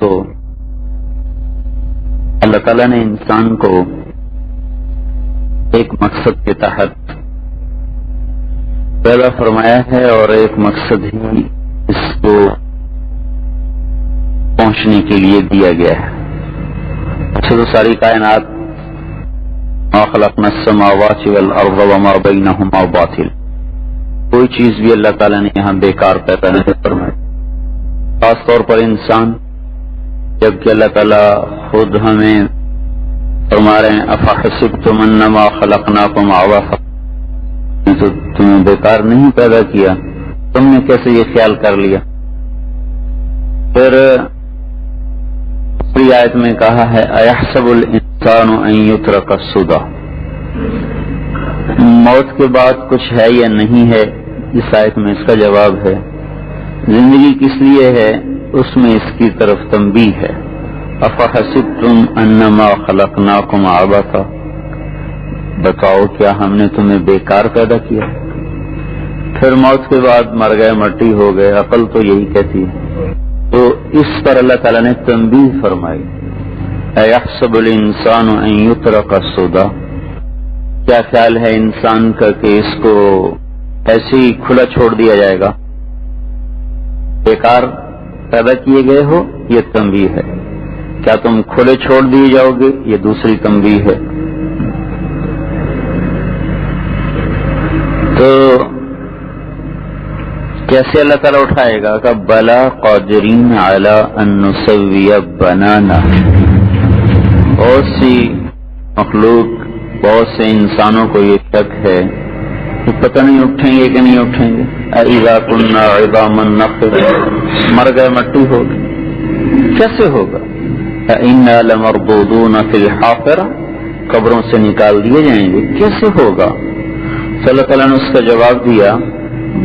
دوستو، اللہ تعالیٰ نے انسان کو ایک مقصد کے تحت پیدا فرمایا ہے اور ایک مقصد ہی اس کو پہنچنے کے لیے دیا گیا ہے۔ اچھا، تو ساری کائنات ما خلقنا السماوات والارض وما بینہما باطل، کوئی چیز بھی اللہ تعالیٰ نے یہاں بیکار پیدا نہیں فرمائی، خاص طور پر انسان، جبکہ اللہ تعالیٰ خود ہمیں فرما رہے ہیں افحسبتم انما خلقناکم عبثا، تو تمہیں بیکار نہیں پیدا کیا، تم نے کیسے یہ خیال کر لیا؟ پھر دوسری آیت میں کہا ہے ایحسب الانسان ان یترک سدی، موت کے بعد کچھ ہے یا نہیں ہے؟ اس آیت میں اس کا جواب ہے زندگی کس لیے ہے، اس میں اس کی طرف تنبیہ ہے۔ افحسبتم انما خلقناکم عبثا، بتاؤ کیا ہم نے تمہیں بیکار پیدا کیا؟ پھر موت کے بعد مر گئے، مٹی ہو گئے، عقل تو یہی کہتی ہے۔ تو اس پر اللہ تعالیٰ نے تنبیہ فرمائی ایحسب الانسان ان یترک سدی، کیا خیال ہے انسان کا کہ اس کو ایسے ہی کھلا چھوڑ دیا جائے گا، بیکار پیدا کیے گئے ہو؟ یہ تنبیہ ہے۔ کیا تم کھلے چھوڑ دیے جاؤ گے؟ یہ دوسری تنبیہ ہے۔ تو کیسے اللہ تعالیٰ اٹھائے گا کہ بلا قادرین علی ان نسوی بنانا، بہت سی مخلوق، بہت سے انسانوں کو یہ شک ہے کہ پتہ نہیں اٹھیں گے کہ نہیں اٹھیں گے۔ اذا كنا عظاما نخرا، مر گئے، مٹی ہو گئی، کیسے ہوگا؟ انا لمردودون فی الحافرہ، قبروں سے نکال دیے جائیں گے، کیسے ہوگا؟ تو اللہ تعالیٰ نے اس کا جواب دیا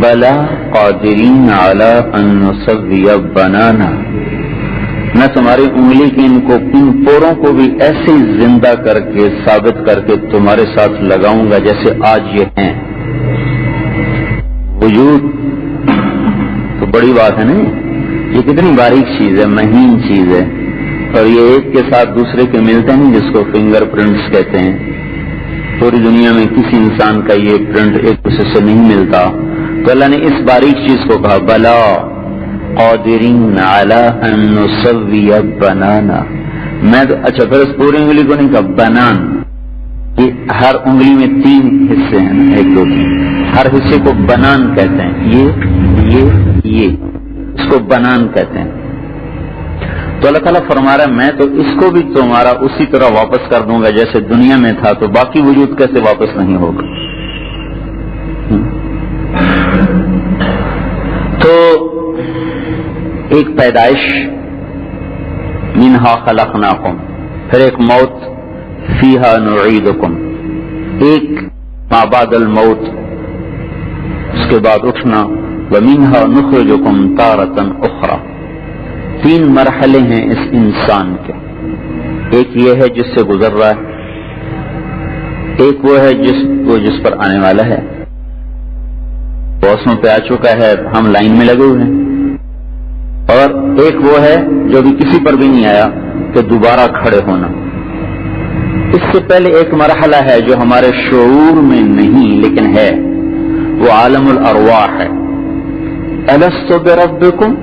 بلا قادرین علی ان نسوی بنانا، میں تمہاری انگلی کی ان پوروں کو بھی ایسے ہی زندہ کر کے ثابت کر کے تمہارے ساتھ لگاؤں گا جیسے آج یہ ہیں۔ وجود تو بڑی بات ہے نا، یہ کتنی باریک چیز ہے، مہین چیز ہے، اور یہ ایک کے ساتھ دوسرے کے ملتے نہیں، جس کو فنگر پرنٹس کہتے ہیں۔ پوری دنیا میں کسی انسان کا یہ پرنٹ ایک دوسرے سے نہیں ملتا۔ تو اللہ نے اس باریک چیز کو کہا بلا قادرین علی ان نسوی بنانا، میں تو اچھا پھر اس پوری انگلی کو نہیں کہا، بنان، یہ ہر انگلی میں 3 حصے ہیں نا، 1 2 3، ہر حصے کو بنان کہتے ہیں، یہ اس کو بنان کہتے ہیں۔ تو اللہ تعالیٰ فرما رہا ہے میں تو اس کو بھی تمہارا اسی طرح واپس کر دوں گا جیسے دنیا میں تھا، تو باقی وجود کیسے واپس نہیں ہوگا؟ تو ایک پیدائش، منہا خلقناکم، پھر ایک موت، فیہا نعیدکم، ایک ما بعد الموت، اس کے بعد اٹھنا، ومنہا نخرجکم تارۃ اخری۔ 3 مرحلے ہیں اس انسان کے، ایک یہ ہے جس سے گزر رہا ہے، ایک وہ ہے جس پر آنے والا ہے، بوسوں پہ آ چکا ہے، ہم لائن میں لگے ہوئے ہیں، اور ایک وہ ہے جو بھی کسی پر بھی نہیں آیا کہ دوبارہ کھڑے ہونا۔ اس سے پہلے ایک مرحلہ ہے جو ہمارے شعور میں نہیں لیکن ہے، وہ عالم الارواح ہے۔ الست بربکم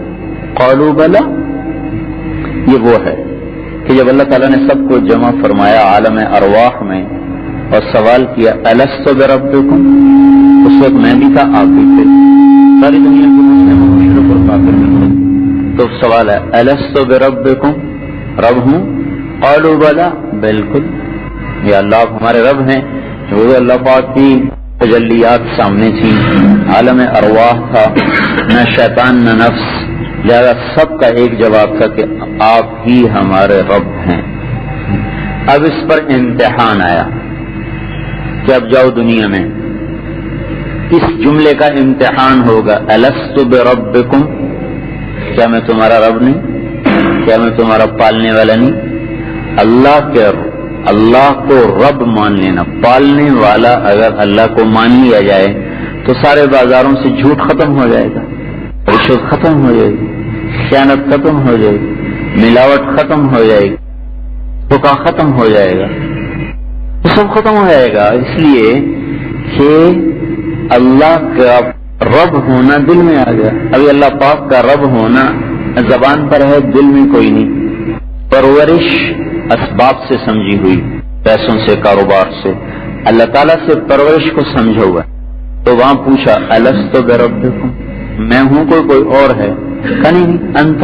قالوا بلی، یہ وہ ہے کہ جب اللہ تعالیٰ نے سب کو جمع فرمایا عالم ارواح میں اور سوال کیا الست بربکم، اس وقت میں بھی تھا، آپ بھی تھے، ساری دنیا کے مسلم مشرک اور کافر بھی تھے۔ تو سوال ہے الست بربکم، رب ہوں؟ قالوا بلی، بالکل، یا اللہ آپ ہمارے رب ہیں۔ وہ اللہ پاک کی تجلیات سامنے تھی، عالم ارواح تھا، نہ شیطان نہ نفس، لہذا سب کا ایک جواب تھا کہ آپ ہی ہمارے رب ہیں۔ اب اس پر امتحان آیا کہ اب جاؤ دنیا میں، اس جملے کا امتحان ہوگا الست بربکم، کیا میں تمہارا رب نہیں؟ کیا میں تمہارا پالنے والا نہیں؟ اللہ کو رب مان لینا، پالنے والا اگر اللہ کو مان لیا جائے تو سارے بازاروں سے جھوٹ ختم ہو جائے گا، رشوت ختم ہو جائے گی، خیانت ختم ہو جائے گی، ملاوٹ ختم ہو جائے گی، دھوکہ ختم ہو جائے گا، سب ختم ہو جائے گا. اس لیے کہ اللہ کا رب ہونا دل میں آ گیا. ابھی اللہ پاک کا رب ہونا زبان پر ہے، دل میں کوئی نہیں. پرورش اسباب سے سمجھی ہوئی، پیسوں سے، کاروبار سے. اللہ تعالیٰ سے پرورش کو سمجھا ہوا. تو وہاں پوچھا الست بربکم، میں ہوں کوئی اور ہے؟ کہا نہیں انت،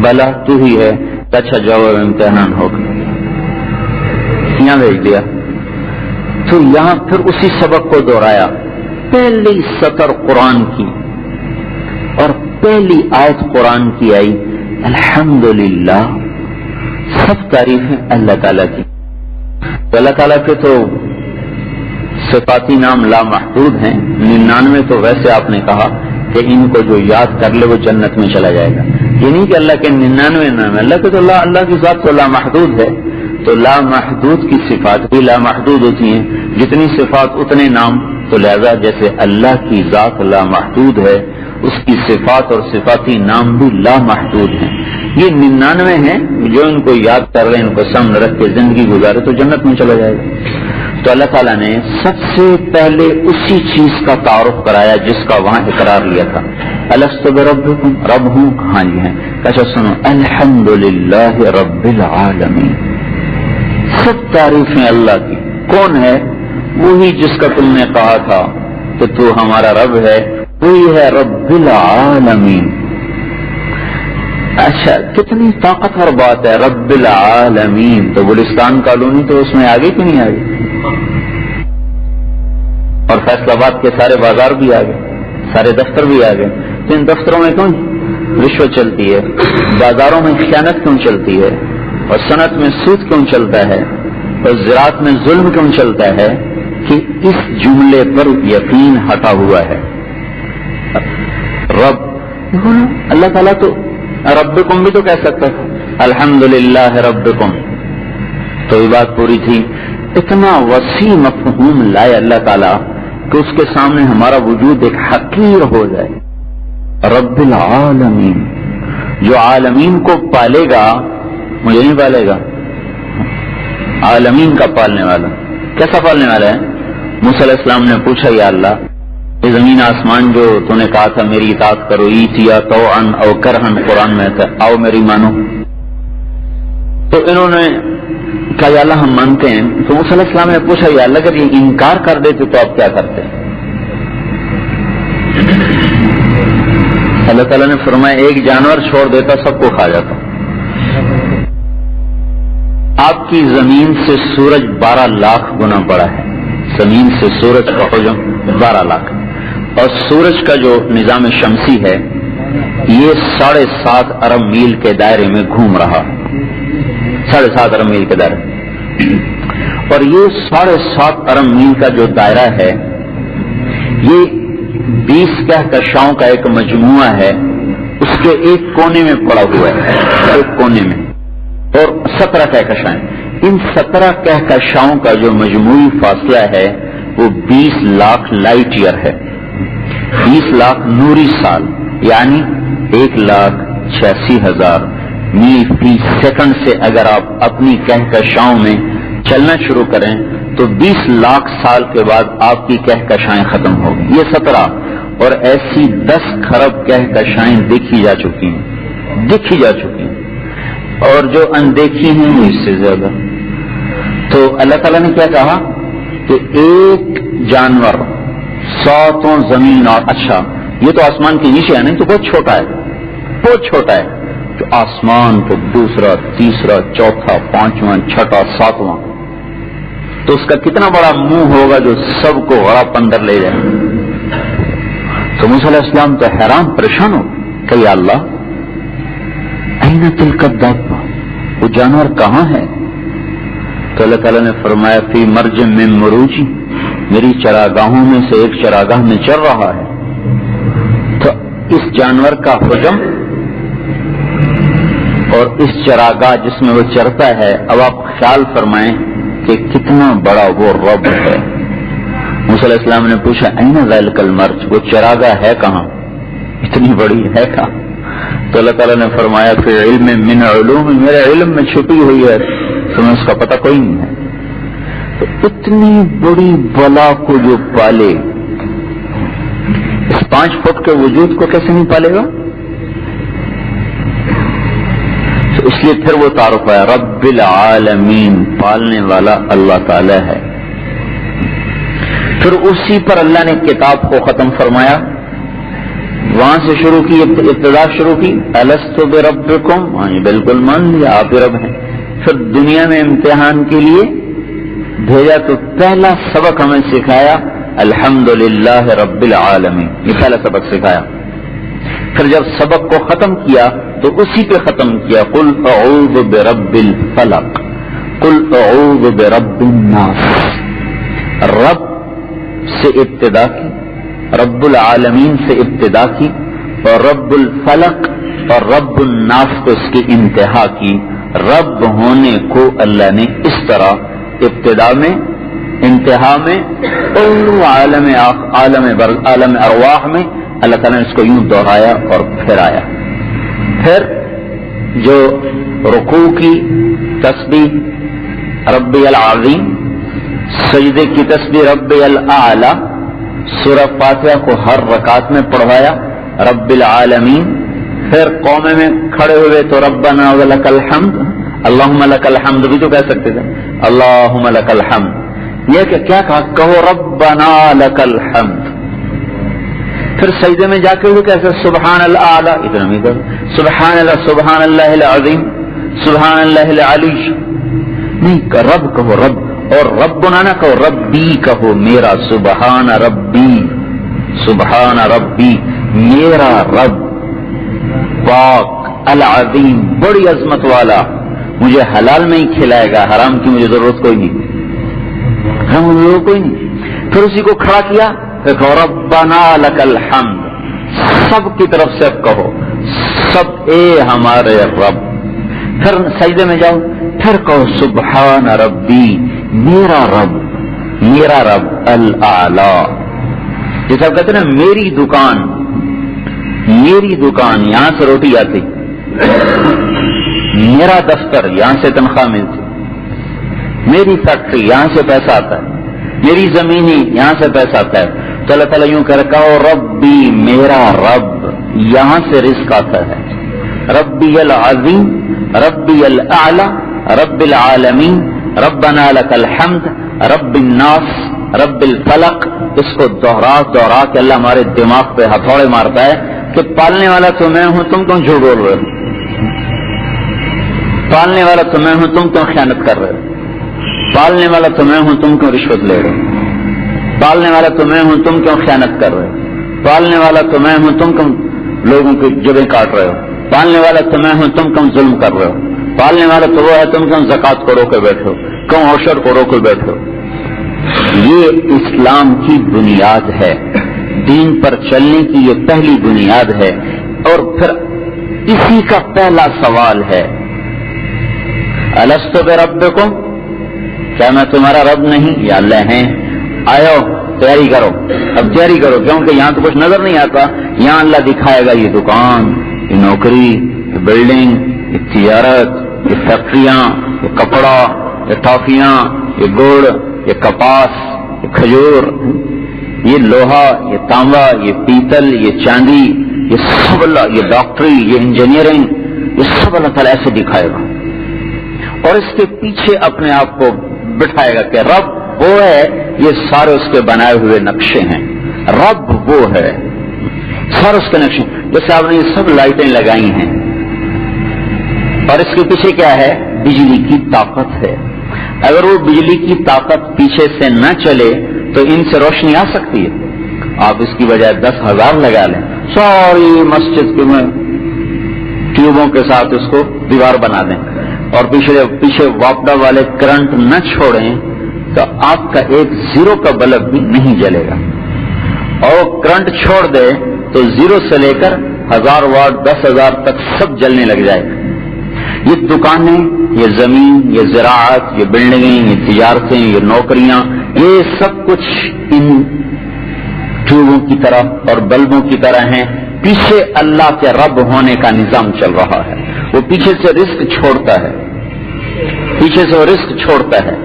بلا تو ہی ہے. اچھا جاؤ امتحان ہوگا. یہاں بھیج دیا. تو یہاں پھر اسی سبق کو دہرایا. پہلی سطر قرآن کی اور پہلی آیت قرآن کی آئی الحمدللہ، سب تعریفیں اللہ تعالیٰ کی. تو اللہ تعالیٰ کے تو صفاتی نام لامحدود ہیں. 99 تو ویسے آپ نے کہا کہ ان کو جو یاد کر لے وہ جنت میں چلا جائے گا. یہ نہیں کہ اللہ کے 99 نام ہے. اللہ کے تو اللہ کی ذات تو لامحدود ہے. تو لامحدود کی صفات بھی لامحدود ہوتی ہیں، جتنی صفات اتنے نام. تو لہذا جیسے اللہ کی ذات لامحدود ہے، اس کی صفات اور صفاتی نام بھی لامحدود ہیں. یہ 99 ہیں، جو ان کو یاد کر لیں، ان کو سامنے رکھ کے زندگی گزارے تو جنت میں چلا جائے گا. تو اللہ تعالیٰ نے سب سے پہلے اسی چیز کا تعارف کرایا جس کا وہاں اقرار لیا تھا. الست بربکم، رب ہوں؟ ہاں جی ہیں. اچھا سنو، الحمدللہ رب العالمین، سب تعریفیں اللہ کی. کون ہے؟ وہی جس کا تم نے کہا تھا کہ تو ہمارا رب ہے، وہی ہے رب العالمین. اچھا کتنی طاقتور بات ہے رب العالمین. تو گلستان کالونی تو اس میں آگے کیوں نہیں آگے؟ اور فیصل آباد کے سارے بازار بھی آ گئے، سارے دفتر بھی آ گئے. ان دفتروں میں کیوں رشوت چلتی ہے؟ بازاروں میں خیانت کیوں چلتی ہے؟ اور صنعت میں سود کیوں چلتا ہے؟ اور زراعت میں ظلم کیوں چلتا ہے؟ کہ اس جملے پر یقین ہٹا ہوا ہے. رب اللہ تعالیٰ تو ربکم بھی تو کہہ سکتا ہے، الحمدللہ ربکم. تو یہ بات پوری تھی. اتنا وسیع مفہوم لائے اللہ تعالیٰ کہ اس کے سامنے ہمارا وجود ایک حقیر ہو جائے. رب العالمین، جو عالمین کو پالے گا، مجھے نہیں پالے گا، عالمین کا پالنے والا. کیسا پالنے والا ہے؟ موسیٰ علیہ السلام نے پوچھا یا اللہ، یہ زمین آسمان جو تو نے کہا تھا میری اطاعت کرو، ایتیا طوعن او کرہن، قرآن میں تھا، آؤ میری مانو. تو انہوں نے کہا یا اللہ ہم مانتے ہیں. تو موسیٰ علیہ السلام نے پوچھا یا اللہ اگر یہ انکار کر دیتے تو آپ کیا کرتے؟ اللہ تعالیٰ نے فرمایا ایک جانور چھوڑ دیتا سب کو کھا جاتا. آپ کی زمین سے سورج 12 لاکھ گنا بڑا ہے. زمین سے سورج کا حجم 12 لاکھ، اور سورج کا جو نظام شمسی ہے یہ 7.5 ارب میل کے دائرے میں گھوم رہا. 7.5 ارب میل کے دائرے. اور یہ 7.5 ارب میل کا جو دائرہ ہے یہ 20 کہکشاؤں کا ایک مجموعہ ہے. اس کے ایک کونے میں پڑا ہوا ہے، ایک کونے میں، اور 17 کہکشائیں. ان 17 کہکشاؤں کا جو مجموعی فاصلہ ہے وہ 20 لاکھ لائٹ ایئر ہے. 20 لاکھ نوری سال، یعنی 1,86,000 میل فی سیکنڈ سے اگر آپ اپنی کہکشاؤں میں چلنا شروع کریں تو 20 لاکھ سال کے بعد آپ کی کہکشائیں ختم ہوگی. یہ 17 اور ایسی 10 کھرب کہکشائیں دیکھی جا چکی ہیں، اور جو اندیکھی ہیں وہ اس سے زیادہ. تو اللہ تعالیٰ نے کیا کہا کہ ایک جانور 100 زمین. اور اچھا یہ تو آسمان کے نیچے ہے، نہیں تو بہت چھوٹا ہے. جو آسمان تو دوسرا، تیسرا، چوتھا، 5واں، 6واں، 7واں، تو اس کا کتنا بڑا منہ ہوگا جو سب کو غرق اندر لے جائے. تو موسیٰ علیہ السلام تو حیران پریشان ہو کہ یا اللہ این تلک الدابہ، وہ جانور کہاں ہے؟ تو اللہ تعالیٰ نے فرمایا فی مرج من مروجی، میری چراگاہوں میں سے ایک چراگاہ میں چر رہا ہے. تو اس جانور کا حجم اور اس چراگاہ جس میں وہ چرتا ہے، اب آپ خیال فرمائیں کہ کتنا بڑا وہ رب ہے. موسیٰ علیہ السلام نے پوچھا این ذلک المرج، وہ چراگاہ ہے کہاں؟ اتنی بڑی ہے کہاں؟ تو اللہ تعالیٰ نے فرمایا کہ علم من علوم، میرے علم میں چھپی ہوئی ہے، تمہیں اس کا پتہ کوئی نہیں ہے۔ تو اتنی بڑی بلا کو جو پالے، اس 5 فٹ کے وجود کو کیسے نہیں پالے گا؟ تو اس لیے پھر وہ تعارف ہے رب العالمین، پالنے والا اللہ تعالی ہے۔ پھر اسی پر اللہ نے کتاب کو ختم فرمایا، وہاں سے شروع کی، ابتدا شروع کی الست بربکم، ہاں بالکل مان لیا آپ ہی رب ہیں۔ پھر دنیا میں امتحان کے لیے بھیجا تو پہلا سبق ہمیں سکھایا الحمدللہ رب العالمین، یہ پہلا سبق سکھایا۔ پھر جب سبق کو ختم کیا تو اسی پہ ختم کیا قل اعوذ برب الفلق، قل اعوذ برب الناس، رب سے ابتدا کی، رب العالمین سے ابتدا کی، اور رب الفلق اور رب الناس کو اس کی انتہا کی۔ رب ہونے کو اللہ نے اس طرح ابتدا میں، انتہا میں، اور عالم ارواح میں اللہ تعالیٰ نے اس کو یوں دہرایا اور پھر آیا۔ پھر جو رکوع کی تسبیح ربی العظیم، سجدے کی تسبیح ربی الاعلی، سورہ فاتحہ کو ہر رکعت میں پڑھوایا رب العالمین۔ پھر قومے میں کھڑے ہوئے تو ربنا ولک الحمد، اللہم لک الحمد بھی تو کہہ سکتے تھے، اللہم لک الحمد، یہ کہ کیا کہا، کہو ربنا لک الحمد۔ پھر سجدے میں جا کے وہ کیسے سبحان الاعلی، اتنا نہیں کہا سبحان اللہ، سبحان اللہ العظیم، سبحان اللہ العلی، نہیں کہ رب کہو رب، اور ربنا نہ کہو ربی کہو، میرا سبحان ربی، سبحان ربی میرا رب پاک العظیم، بڑی عظمت والا، مجھے حلال میں ہی کھلائے گا، حرام کی مجھے ضرورت کوئی نہیں، حرام کی ضرورت کوئی نہیں۔ پھر اسی کو کھڑا کیا، پھر کہو ربنا لک الحمد، سب کی طرف سے اب کہو سب اے ہمارے رب۔ پھر سجدے میں جاؤ، پھر کہو سبحان ربی میرا رب، میرا رب الاعلی، جیسے آپ کہتے ہیں نا میری دکان، میری دکان یہاں سے روٹی آتی، میرا دفتر یہاں سے تنخواہ ملتی، میری فیکٹری یہاں سے پیسہ آتا ہے، میری زمین یہاں سے پیسہ آتا ہے۔ تو اللہ تعالیٰ یوں کہہ رکھا ہو ربی میرا رب، یہاں سے رزق آتا ہے، ربی العظیم، ربی الاعلی، رب العالمین، ربنا لک الحمد، رب الناس، رب الفلق۔ اس کو دوہرا دوہرا کے اللہ ہمارے دماغ پہ ہتھوڑے مارتا ہے کہ پالنے والا تو میں ہوں، تم کیوں جھوٹ بول رہے ہو، پالنے والا تو میں ہوں، تم کیوں خیانت کر رہے ہو، پالنے والا تو میں ہوں، تم کیوں رشوت لے رہے ہو، پالنے والا تو میں ہوں، تم کیوں خیانت کر رہے ہو، پالنے والا تو میں ہوں، تم کیوں لوگوں کی جبیں کاٹ رہے ہو، پالنے والا تو میں ہوں، تم کیوں ظلم کر رہے ہو، پالنے والا تو وہ ہے، تم کیوں زکوٰۃ کو روکے بیٹھے ہو، کیوں عشر کو روکے بیٹھے ہو۔ یہ اسلام کی بنیاد ہے، دین پر چلنے کی یہ پہلی بنیاد ہے۔ اور پھر اسی کا پہلا سوال ہے الست بربکم، کیا میں تمہارا رب نہیں؟ یا اللہ ہیں، آؤ تیاری کرو، اب تیاری کرو، کیونکہ یہاں تو کچھ نظر نہیں آتا، یہاں اللہ دکھائے گا یہ دکان، یہ نوکری، یہ بلڈنگ، یہ تجارت، یہ فیکٹریاں، یہ کپڑا، یہ ٹافیاں، یہ گڑ، یہ کپاس، یہ کھجور، یہ لوہا، یہ تانبا، یہ پیتل، یہ چاندی، یہ سب اللہ، یہ ڈاکٹری، یہ انجینئرنگ، یہ سب اللہ تعالیٰ ایسے دکھائے گا، اور اس کے پیچھے اپنے آپ کو بٹھائے گا کہ رب وہ ہے، یہ سارے اس کے بنائے ہوئے نقشے ہیں، رب وہ ہے، سارے اس کے نقشے، جیسے آپ نے یہ سب لائٹیں لگائی ہیں، اور اس کے پیچھے کیا ہے؟ بجلی کی طاقت ہے۔ اگر وہ بجلی کی طاقت پیچھے سے نہ چلے تو ان سے روشنی آ سکتی ہے؟ آپ اس کی بجائے 10,000 لگا لیں، ساری مسجد کے میں ٹیوبوں کے ساتھ اس کو دیوار بنا دیں، اور پیچھے واپڈا والے کرنٹ نہ چھوڑیں تو آپ کا ایک زیرو کا بلب بھی نہیں جلے گا، اور کرنٹ چھوڑ دے تو زیرو سے لے کر 1000 واٹ 10,000 تک سب جلنے لگ جائے گا۔ یہ دکانیں، یہ زمین، یہ زراعت، یہ بلڈنگیں، یہ تجارتیں، یہ نوکریاں، یہ سب کچھ ان ٹیوبوں کی طرح اور بلبوں کی طرح ہیں، پیچھے اللہ کے رب ہونے کا نظام چل رہا ہے. وہ پیچھے سے رزق چھوڑتا ہے، پیچھے سے وہ رزق چھوڑتا ہے.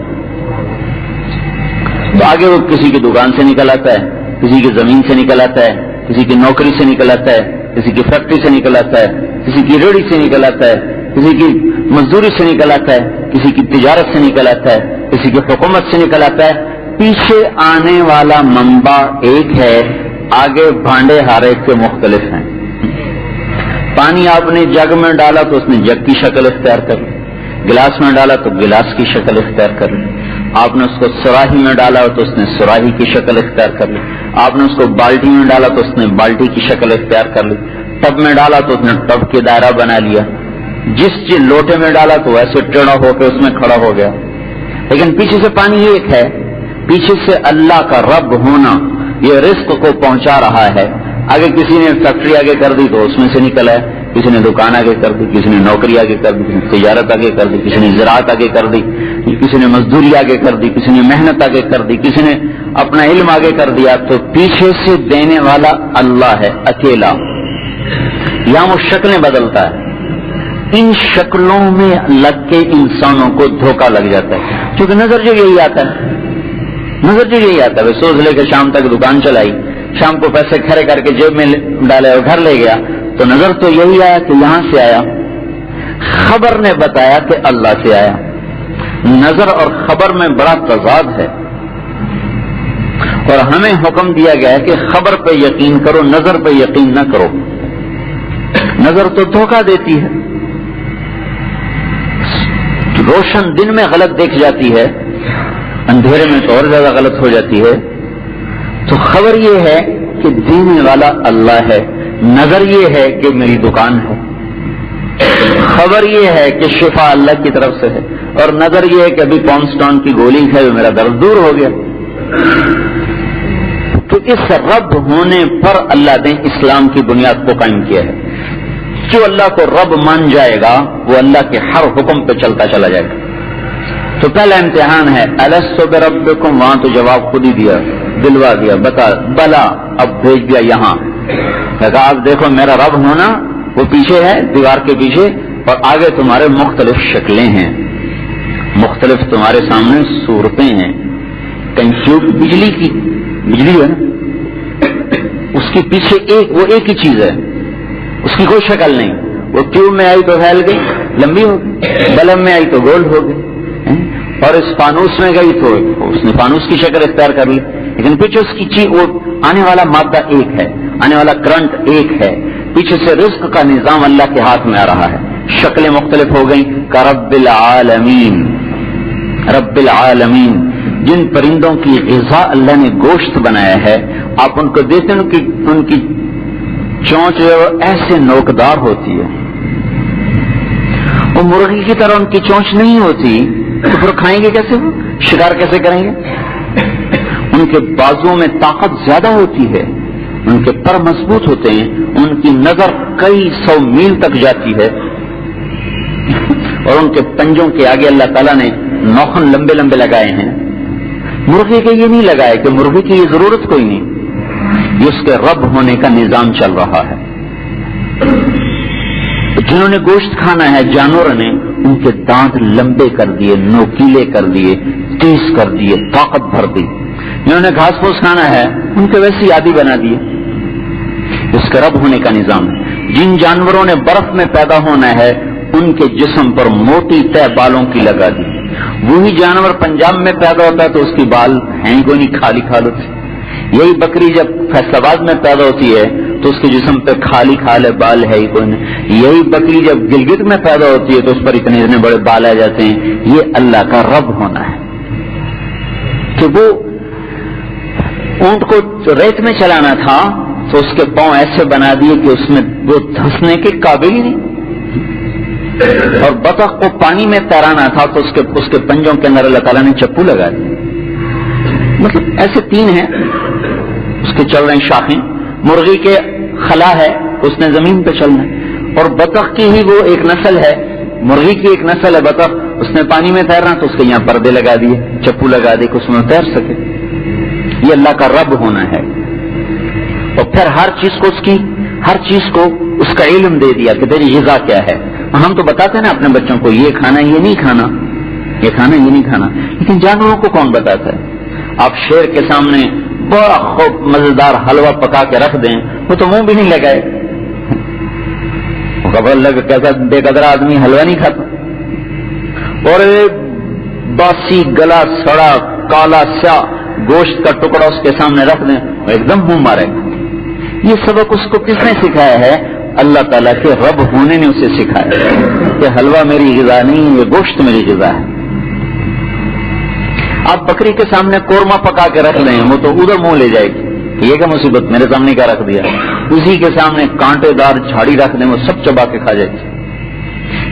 تو آگے وہ کسی کی دکان سے نکل آتا ہے، کسی کی زمین سے نکل آتا ہے، کسی کی نوکری سے نکل آتا ہے، کسی کی فیکٹری سے نکل آتا ہے، کسی کی ریڑھی سے نکل آتا ہے، کسی کی مزدوری سے نکل آتا ہے، کسی کی تجارت سے نکل آتا ہے، کسی کی حکومت سے نکل آتا ہے. پیچھے آنے والا منبع ایک ہے، آگے بھانڈے ہر ایک کے مختلف ہیں. پانی آپ نے جگ میں ڈالا تو اس نے جگ کی شکل اختیار کر لی، گلاس میں ڈالا تو گلاس کی شکل اختیار کر لی، آپ نے اس کو سراہی میں ڈالا تو اس نے سراہی کی شکل اختیار کر لی، آپ نے اس کو بالٹی میں ڈالا تو اس نے بالٹی کی شکل اختیار کر لی، ٹب میں ڈالا تو اس نے ٹب کے دائرہ بنا لیا، جس لوٹے میں ڈالا تو ایسے ٹیڑھا ہو کے اس میں کھڑا ہو گیا. لیکن پیچھے سے پانی ایک ہے، پیچھے سے اللہ کا رب ہونا یہ رزق کو پہنچا رہا ہے. آگے کسی نے فیکٹری آگے کر دی تو اس میں سے نکل ہے، کسی نے دکان آگے کر دی، کسی نے نوکری آگے کر دی، کسی نے تجارت آگے کر دی، کسی نے زراعت آگے کر دی، کسی نے مزدوری آگے کر دی، کسی نے محنت آگے کر دی، کسی نے اپنا علم آگے کر دیا. تو پیچھے سے دینے والا اللہ ہے اکیلا. یہاں وہ شکلیں بدلتا ہے، ان شکلوں میں لگ کے انسانوں کو دھوکہ لگ جاتا ہے. کیونکہ نظر جو یہی آتا ہے، نظر جو یہی آتا ہے، سوچ لے کے شام تک دکان چلائی، شام کو پیسے کھڑے کر کے جیب میں ڈالے اور گھر لے گیا، تو نظر تو یہی آیا کہ یہاں سے آیا. خبر نے بتایا کہ اللہ سے آیا. نظر اور خبر میں بڑا تضاد ہے، اور ہمیں حکم دیا گیا ہے کہ خبر پہ یقین کرو، نظر پہ یقین نہ کرو. نظر تو دھوکہ دیتی ہے، روشن دن میں غلط دیکھ جاتی ہے، اندھیرے میں تو اور زیادہ غلط ہو جاتی ہے. تو خبر یہ ہے کہ دینے والا اللہ ہے، نظر یہ ہے کہ میری دکان ہے، خبر یہ ہے کہ شفا اللہ کی طرف سے ہے، اور نظر یہ ہے کہ ابھی پونسٹون کی گولی ہے میرا درد دور ہو گیا. تو اس رب ہونے پر اللہ نے اسلام کی بنیاد کو قائم کیا ہے. جو اللہ کو رب مان جائے گا وہ اللہ کے ہر حکم پہ چلتا چلا جائے گا. تو پہلا امتحان ہے الست بربکم، وہاں تو جواب خود ہی دیا، دلوا دیا، بتا بلا، اب بھیج دیا یہاں. کہا اب دیکھو میرا رب ہونا وہ پیچھے ہے دیوار کے پیچھے، اور آگے تمہارے مختلف شکلیں ہیں، مختلف تمہارے سامنے صورتیں ہیں. کہیں ٹیوب بجلی کی، بجلی ہے نا، اس کے پیچھے وہ ایک ہی چیز ہے، اس کی کوئی شکل نہیں. وہ ٹیوب میں آئی تو پھیل گئی، لمبی ہو گئی، بلب میں آئی تو گول ہو گئی، اور اس فانوس میں گئی تو اس نے فانوس کی شکل اختیار کر لی. لیکن پیچھے اس کی چیز، وہ آنے والا مادہ ایک ہے، آنے والا کرنٹ ایک ہے. پیچھے سے رزق کا نظام اللہ کے ہاتھ میں آ رہا ہے. شکلیں مختلف ہو گئیں. کا رب العالمین، رب العالمین، جن پرندوں کی غذا اللہ نے گوشت بنایا ہے، آپ ان کو دیکھتے ہیں ان کی چونچ جو ہے ایسے نوکدار ہوتی ہے، وہ مرغی کی طرح ان کی چونچ نہیں ہوتی. تو پھر کھائیں گے کیسے، وہ شکار کیسے کریں گے؟ ان کے بازوؤں میں طاقت زیادہ ہوتی ہے، ان کے پر مضبوط ہوتے ہیں، ان کی نظر کئی 100 میل تک جاتی ہے، اور ان کے پنجوں کے آگے اللہ تعالیٰ نے نوخن لمبے لمبے لگائے ہیں. مرغی کے یہ نہیں لگائے کہ مرغی کی یہ ضرورت کوئی نہیں، یہ اس کے رب ہونے کا نظام چل رہا ہے. جنہوں نے گوشت کھانا ہے جانوروں نے، ان کے دانت لمبے کر دیے، نوکیلے کر دیے، تیز کر دیے، طاقت بھر دی. جنہوں نے گھاس پھوس کھانا ہے ان کے ویسی عادی بنا دیے. اس کے رب ہونے کا نظام ہے. جن جانوروں نے برف میں پیدا ہونا ہے ان کے جسم پر موٹی تہ بالوں کی لگا دی. وہی جانور پنجاب میں پیدا ہوتا ہے تو اس کی بال ہیں کوئی نہیں، خالی کھال ہوتی. یہی بکری جب فیصل آباد میں پیدا ہوتی ہے تو اس کے جسم پہ خالی کھال ہے، بال ہے ہی کوئی نہیں. یہی بکری جب گلگت میں پیدا ہوتی ہے تو اس پر اتنے بڑے بال آ جاتے ہیں. یہ اللہ کا رب ہونا ہے کہ وہ اونٹ کو ریت میں چلانا تھا تو اس کے پاؤں ایسے بنا دیے کہ اس میں وہ دھنسنے کے قابل ہی نہیں، اور بطخ کو پانی میں تیرانا تھا تو اس کے پنجوں کے اندر اللہ تعالیٰ نے چپو لگا دی. مطلب ایسے 3 ہیں اس کے چل رہے ہیں شاخیں. مرغی کے خلا ہے، اس نے زمین پہ چلنا ہے، اور بطخ کی ہی وہ ایک نسل ہے، مرغی کی ایک نسل ہے بطخ، اس نے پانی میں تیرنا تو اس کے یہاں پردے لگا دیے، چپو لگا دے کہ اس میں تیر سکے. یہ اللہ کا رب ہونا ہے. اور پھر ہر چیز کو اس کی ہر چیز کو اس کا علم دے دیا کہ تیری غذا کیا ہے. ہم تو بتاتے ہیں نا اپنے بچوں کو یہ کھانا یہ نہیں کھانا، یہ کھانا یہ نہیں کھانا، لیکن جانوروں کو کون بتاتا ہے؟ آپ شیر کے سامنے بڑا خوب مزیدار حلوہ پکا کے رکھ دیں وہ تو منہ بھی نہیں لگائے. خبر لگ کیسا بے قدرا آدمی حلوہ نہیں کھاتا. اور باسی گلا سڑا کالا سیاہ گوشت کا ٹکڑا اس کے سامنے رکھ دیں وہ ایک دم منہ مارے گا. یہ سبق اس کو کس نے سکھایا ہے؟ اللہ تعالیٰ کے رب ہونے نے اسے سکھایا کہ حلوہ میری غذا نہیں، یہ گوشت میری غذا ہے. آپ بکری کے سامنے قورمہ پکا کے رکھ لیں وہ تو ادھر منہ لے جائے گی، یہ کیا مصیبت میرے سامنے کیا رکھ دیا. اسی کے سامنے کانٹے دار جھاڑی رکھ دیں وہ سب چبا کے کھا جائے گی.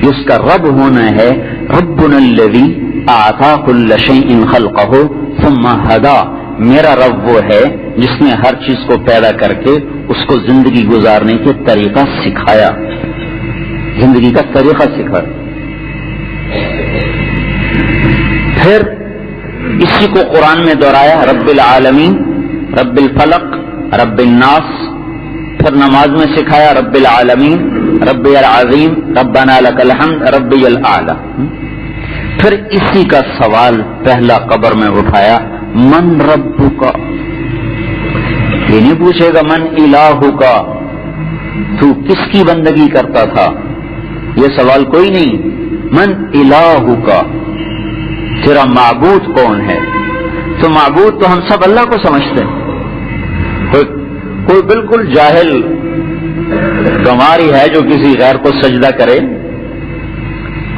یہ اس کا رب ہونا ہے. ربنا الذی اعطى كل شيء خلقه ثم هدى. میرا رب وہ ہے جس نے ہر چیز کو پیدا کر کے اس کو زندگی گزارنے کے طریقہ سکھایا، زندگی کا طریقہ سکھایا. پھر اسی کو قرآن میں دہرایا، رب العالمین، رب الفلق، رب الناس. پھر نماز میں سکھایا رب العالمین، رب العظیم، ربنا لک الحمد، ربی الاعلی. پھر اسی کا سوال پہلا قبر میں اٹھایا، من ربک. یہ نہیں پوچھے گا من الہک، تو کس کی بندگی کرتا تھا، یہ سوال کوئی نہیں. من الہک، تیرا معبود کون ہے؟ تو معبود تو ہم سب اللہ کو سمجھتے ہیں. کوئی بالکل جاہل گنواری ہے جو کسی غیر کو سجدہ کرے،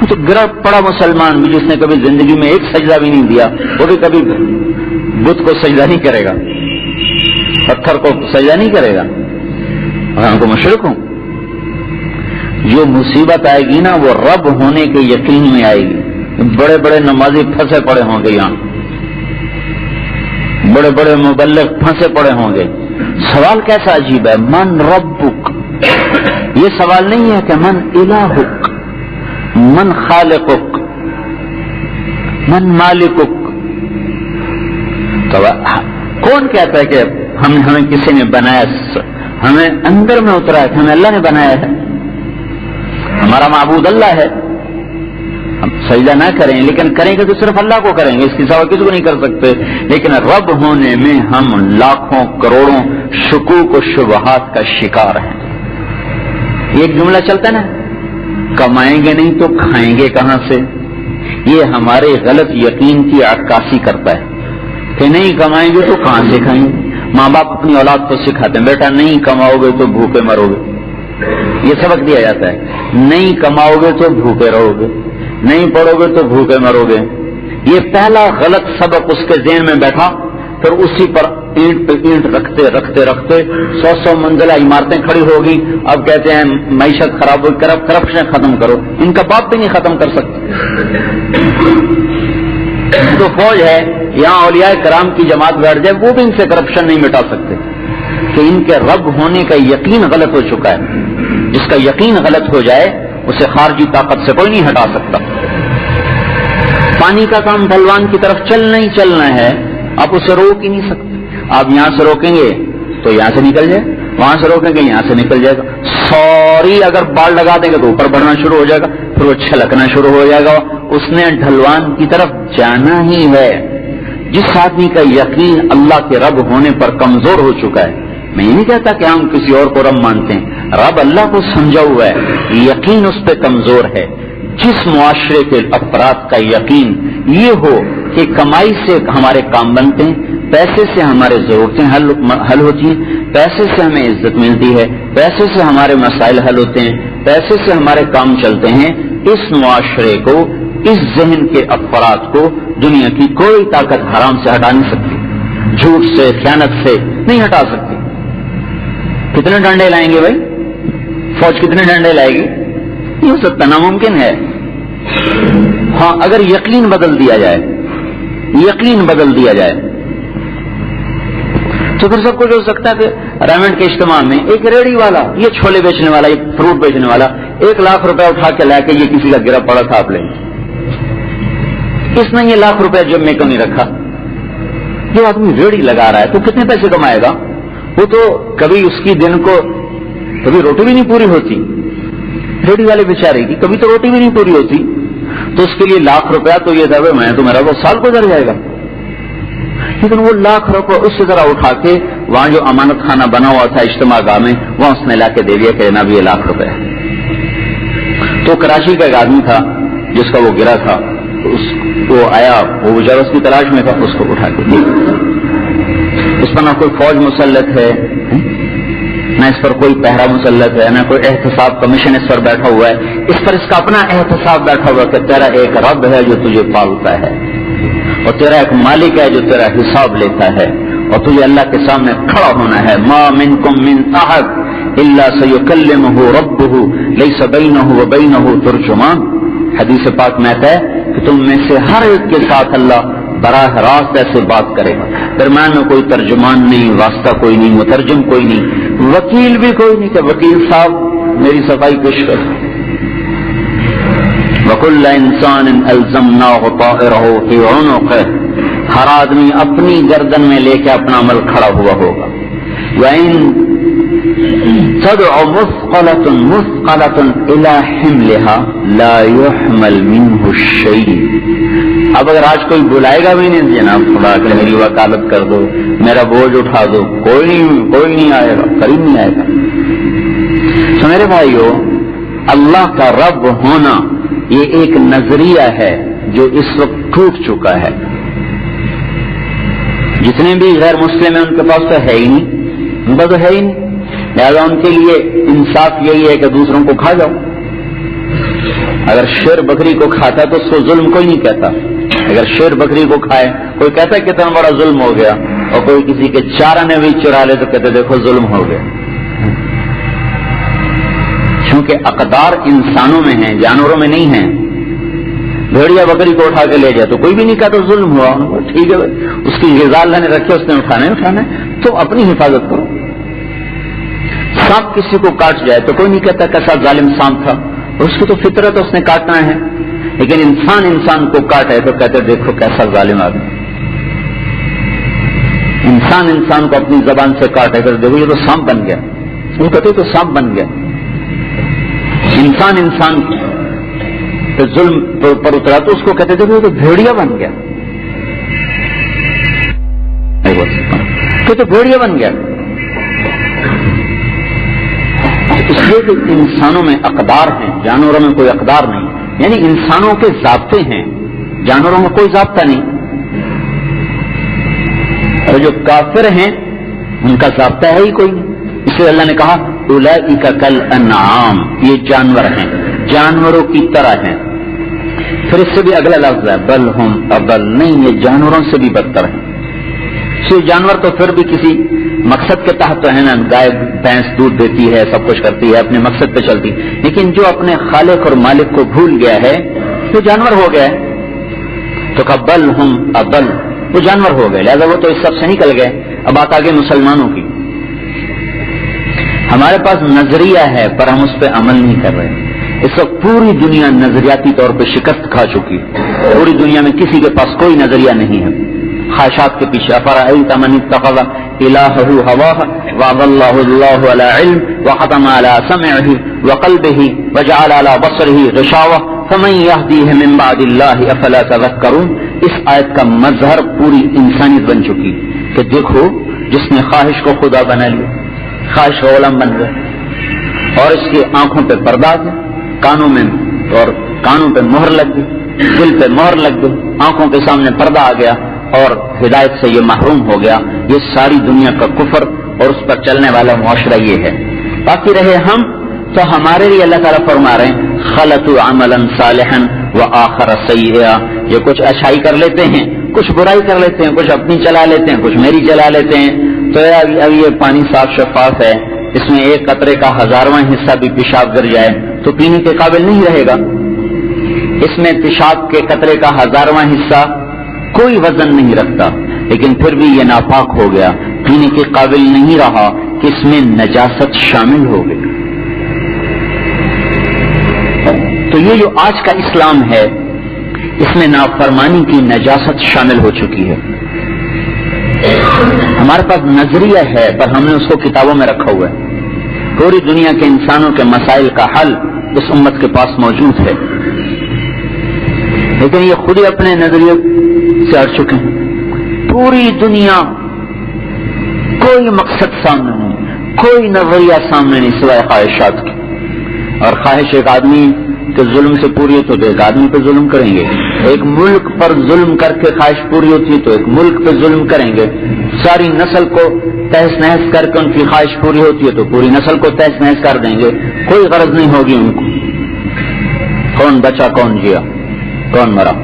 تو گرا پڑا مسلمان بھی جس نے کبھی زندگی میں ایک سجدہ بھی نہیں دیا وہ بھی کبھی بت کو سجدہ نہیں کرے گا، پتھر کو سجدہ نہیں کرے گا. اور ہم کو مشرک ہوں. جو مصیبت آئے گی نا وہ رب ہونے کے یقین میں آئے گی. بڑے بڑے نمازی پھنسے پڑے ہوں گے، یہاں بڑے بڑے مبلغ پھنسے پڑے ہوں گے. سوال کیسا عجیب ہے، من ربک. یہ سوال نہیں ہے کہ من الہک، من خالقک، من مالکک. تو کون کہتا ہے کہ ہمیں کسی نے بنایا؟ ہمیں اندر میں اترا ہے کہ ہمیں اللہ نے بنایا ہے. ہمارا معبود اللہ ہے. ہم سجدہ نہ کریں لیکن کریں گے تو صرف اللہ کو کریں گے، اس کے سوا کسی کو نہیں کر سکتے. لیکن رب ہونے میں ہم لاکھوں کروڑوں شکوک و شبہات کا شکار ہیں. ایک جملہ چلتا ہے نا، کمائیں گے نہیں تو کھائیں گے کہاں سے. یہ ہمارے غلط یقین کی عکاسی کرتا ہے کہ نہیں کمائیں گے تو کہاں سے کھائیں گے. ماں باپ اپنی اولاد کو سکھاتے ہیں بیٹا نہیں کماؤ گے تو بھوکے مرو گے. یہ سبق دیا جاتا ہے، نہیں کماؤ گے تو بھوکے رہو گے، نہیں پڑھو گے تو بھوکے مرو گے. یہ پہلا غلط سبق اس کے ذہن میں بیٹھا، پھر اسی پر اینٹ پہ اینٹ رکھتے رکھتے رکھتے 100 منزلہ عمارتیں کھڑی ہوگی. اب کہتے ہیں معیشت خراب ہوئی، کرپشن ختم کرو. ان کا باپ بھی نہیں ختم کر سکتے. تو فوج ہے یہاں اولیاء کرام کی جماعت بیٹھ جائے وہ بھی ان سے کرپشن نہیں مٹا سکتے کہ ان کے رب ہونے کا یقین غلط ہو چکا ہے. جس کا یقین غلط ہو جائے اسے خارجی طاقت سے کوئی نہیں ہٹا سکتا. پانی کا کام ڈھلوان کی طرف چلنا ہی چلنا ہے، آپ اسے روک ہی نہیں سکتے. آپ یہاں سے روکیں گے تو یہاں سے نکل جائے، وہاں سے روکیں گے یہاں سے نکل جائے گا. سوری اگر بال لگا دیں گے تو اوپر بڑھنا شروع ہو جائے گا، پھر وہ چھلکنا شروع ہو جائے گا. اس نے ڈھلوان کی طرف جانا ہی ہے. جس آدمی کا یقین اللہ کے رب ہونے پر کمزور ہو چکا ہے، میں یہ نہیں کہتا کہ ہم کسی اور کو رب مانتے ہیں، رب اللہ کو سمجھا ہوا ہے، یقین اس پہ کمزور ہے. جس معاشرے کے افراد کا یقین یہ ہو کہ کمائی سے ہمارے کام بنتے ہیں، پیسے سے ہمارے ضرورتیں حل ہوتی ہیں، پیسے سے ہمیں عزت ملتی ہے، پیسے سے ہمارے مسائل حل ہوتے ہیں، پیسے سے ہمارے کام چلتے ہیں، اس معاشرے کو، اس ذہن کے افراد کو دنیا کی کوئی طاقت حرام سے ہٹا نہیں سکتی، جھوٹ سے، خیانت سے نہیں ہٹا سکتی. کتنے ڈنڈے لائیں گے بھائی؟ فوج کتنے ڈنڈے لائے گی؟ نہیں ہو سکتا، ناممکن ہے. ہاں اگر یقین بدل دیا جائے، یقین بدل دیا جائے تو پھر سب کچھ ہو سکتا ہے. کہ ریمنڈ کے اجتماع میں ایک ریڑھی والا، یہ چھولے بیچنے والا، ایک فروٹ بیچنے والا 1 لاکھ روپے اٹھا کے لا کے یہ کسی کا گرا پڑا تھا، آپ لیں اس نے یہ 1 لاکھ روپے جب میں کیوں نہیں رکھا؟ جو آدمی ریڑھی لگا رہا ہے تو کتنے پیسے کمائے گا؟ وہ تو کبھی اس کی دن کو کبھی روٹی بھی نہیں پوری ہوتی. ریڈی والے بیچارے کی کبھی تو روٹی بھی نہیں پوری ہوتی. تو اس کے لیے ₹1,00,000 تو یہ تھا میں تو میرا وہ سال گزر جائے گا. لیکن وہ ₹1,00,000 اس سے ذرا اٹھا کے وہاں جو امانت خانہ بنا ہوا تھا اجتماع گاہ میں وہاں اس نے لا کے دے دیا کہ جناب یہ ₹1,00,000 ہے. تو کراچی کا ایک آدمی تھا جس کا وہ گرا تھا, وہ آیا, وہ بیچارہ اس کی تلاش میں تھا, اس کو اٹھا کے دیا. اس پر نہ کوئی فوج مسلط ہے, نہ اس پر کوئی پہرا مسلط ہے, نہ کوئی احتساب کمیشن اس پر بیٹھا ہوا ہے. اس پر اس کا اپنا احتساب بیٹھا ہوا کہ تیرا ایک رب ہے جو تجھے پالتا ہے, اور تیرا ایک مالک ہے جو تیرا حساب لیتا ہے, اور تجھے اللہ کے سامنے کھڑا ہونا ہے. ما منکم من احد الا سیکلمہ ربہ لیس بینہ وبینہ ترجمان. حدیث پاک میں ہے کہ تم میں سے ہر ایک کے ساتھ اللہ براہ راست ایسے بات کرے گا, درمیان میں کوئی ترجمان نہیں, واسطہ کوئی نہیں, مترجم کوئی نہیں, وکیل بھی کوئی نہیں کہ وکیل صاحب میری صفائی پیش کر. وَكُلَّ إِنسَانٍ أَلْزَمْنَاهُ طَائِرَهُ فِي عُنُقِهِ, ہر آدمی اپنی گردن میں لے کے اپنا عمل کھڑا ہوا ہوگا. وَإِن تَدْعُ مُثْقَلَةٌ إِلَى حِمْلِهَا لَا يُحْمَلْ مِنْهُ الشَّيْءُ. اب اگر آج کوئی بلائے گا بھی نہیں, جناب خدا کہ میری وکالت کر دو, میرا بوجھ اٹھا دو, کوئی نہیں آئے گا, قریب نہیں آئے گا. تو میرے بھائیو, اللہ کا رب ہونا یہ ایک نظریہ ہے جو اس وقت ٹوٹ چکا ہے. جتنے بھی غیر مسلم ہیں ان کے پاس تو ہے ہی نہیں, ان کا تو ہے ہی نہیں. لہٰذا ان کے لیے انصاف یہی ہے کہ دوسروں کو کھا جاؤ. اگر شیر بکری کو کھاتا تو اس کو ظلم کوئی نہیں کہتا. اگر شیر بکری کو کھائے کوئی کہتا ہے کتنا بڑا ظلم ہو گیا, اور کوئی کسی کے چارہ بھی چرا لے تو کہتے دیکھو ظلم ہو گیا. کیونکہ اقدار انسانوں میں ہیں, جانوروں میں نہیں ہیں. بھیڑیا بکری کو اٹھا کے لے جائے تو کوئی بھی نہیں کہا تو ظلم ہوا. ٹھیک ہے بھائی, اس کی غذا اللہ نے رکھے, اس نے اٹھانا ہے تو اپنی حفاظت کرو. سانپ کسی کو کاٹ جائے تو کوئی نہیں کہتا کیسا ظالم سانپ تھا, اس کی تو فطرت اس نے کاٹنا ہے. لیکن انسان کو کاٹے تو کہتے دیکھو کیسا ظالم آدمی. انسان کو اپنی زبان سے کاٹے تو دیکھو یہ تو سانپ بن گیا, وہ کہتے تو سانپ بن گیا. انسان پہ ظلم پر اترا تو اس کو کہتے تھے تو بھیڑیا بن گیا, تو بھیڑیا بن گیا. اس لیے کہ انسانوں میں اقدار ہیں, جانوروں میں کوئی اقدار نہیں. یعنی انسانوں کے ضابطے ہیں, جانوروں میں کوئی ضابطہ نہیں. اور جو کافر ہیں ان کا ضابطہ ہے ہی کوئی نہیں. اس لیے اللہ نے کہا اولئک کالانعام, یہ جانور ہیں, جانوروں کی طرح ہیں. پھر اس سے بھی اگلا لفظ ہے بل ہم اضل, نہیں یہ جانوروں سے بھی بدتر ہیں. جانور تو پھر بھی کسی مقصد کے تحت تو ہے نا, گائے بھینس دودھ دیتی ہے, سب کچھ کرتی ہے, اپنے مقصد پہ چلتی. لیکن جو اپنے خالق اور مالک کو بھول گیا ہے وہ جانور ہو گیا ہے. تو کہا بل ہم اضل, وہ جانور ہو گئے. لہذا وہ تو اس سب سے نکل گئے. اب بات آگے مسلمانوں کی. ہمارے پاس نظریہ ہے پر ہم اس پہ عمل نہیں کر رہے. اس وقت پوری دنیا نظریاتی طور پہ شکست کھا چکی. پوری دنیا میں کسی کے پاس کوئی نظریہ نہیں ہے. خواہشات کے پیچھے افرأیت من اتخذ الہہ ہواہ واضلہ اللہ علی علم وختم علی سمعہ وقلبہ وجعل علی بصرہ غشاوہ فمن یہدیہ من بعد اللہ افلا تذکرون. اس آیت کا مظہر پوری انسانیت بن چکی کہ دیکھو جس نے خواہش کو خدا بنا لیا, خواہش کا غلام بن گیا, اور اس کی آنکھوں پہ پردہ ہے, کانوں پہ مہر لگ گئی, دل پہ مہر لگ گئی, آنکھوں کے سامنے پردہ آ گیا اور ہدایت سے یہ محروم ہو گیا. یہ ساری دنیا کا کفر اور اس پر چلنے والا معاشرہ یہ ہے. باقی رہے ہم تو ہمارے لیے اللہ تعالیٰ فرما رہے ہیں خلطوا عملا صالحا وآخر سیئا. یہ کچھ اچھائی کر لیتے ہیں, کچھ برائی کر لیتے ہیں, کچھ اپنی چلا لیتے ہیں, کچھ میری چلا لیتے ہیں. تو اب یہ پانی صاف شفاف ہے, اس میں ایک قطرے کا 1000واں حصہ بھی پیشاب گر جائے تو پینے کے قابل نہیں رہے گا. اس میں پیشاب کے قطرے کا 1000واں حصہ کوئی وزن نہیں رکھتا, لیکن پھر بھی یہ ناپاک ہو گیا, پینے کے قابل نہیں رہا کہ اس میں نجاست شامل ہو گئی. تو یہ جو آج کا اسلام ہے اس میں نافرمانی کی نجاست شامل ہو چکی ہے. ہمارے پاس نظریہ ہے پر ہم نے اس کو کتابوں میں رکھا ہوا ہے. پوری دنیا کے انسانوں کے مسائل کا حل اس امت کے پاس موجود ہے، لیکن یہ خود ہی اپنے نظریے سے اڑ چکے ہیں۔ پوری دنیا کوئی مقصد سامنے نہیں، کوئی نظریہ سامنے نہیں سوائے خواہشات کی، اور خواہش ایک آدمی کے ظلم سے پوری ہوتی تو ایک آدمی پہ ظلم کریں گے، ایک ملک پر ظلم کر کے خواہش پوری ہوتی ہے تو ایک ملک پہ ظلم کریں گے، ساری نسل کو تہس نہس کر کے ان کی خواہش پوری ہوتی ہے تو پوری نسل کو تہس نہس کر دیں گے، کوئی غرض نہیں ہوگی ان کو، کون بچا کون جیا کون مرا۔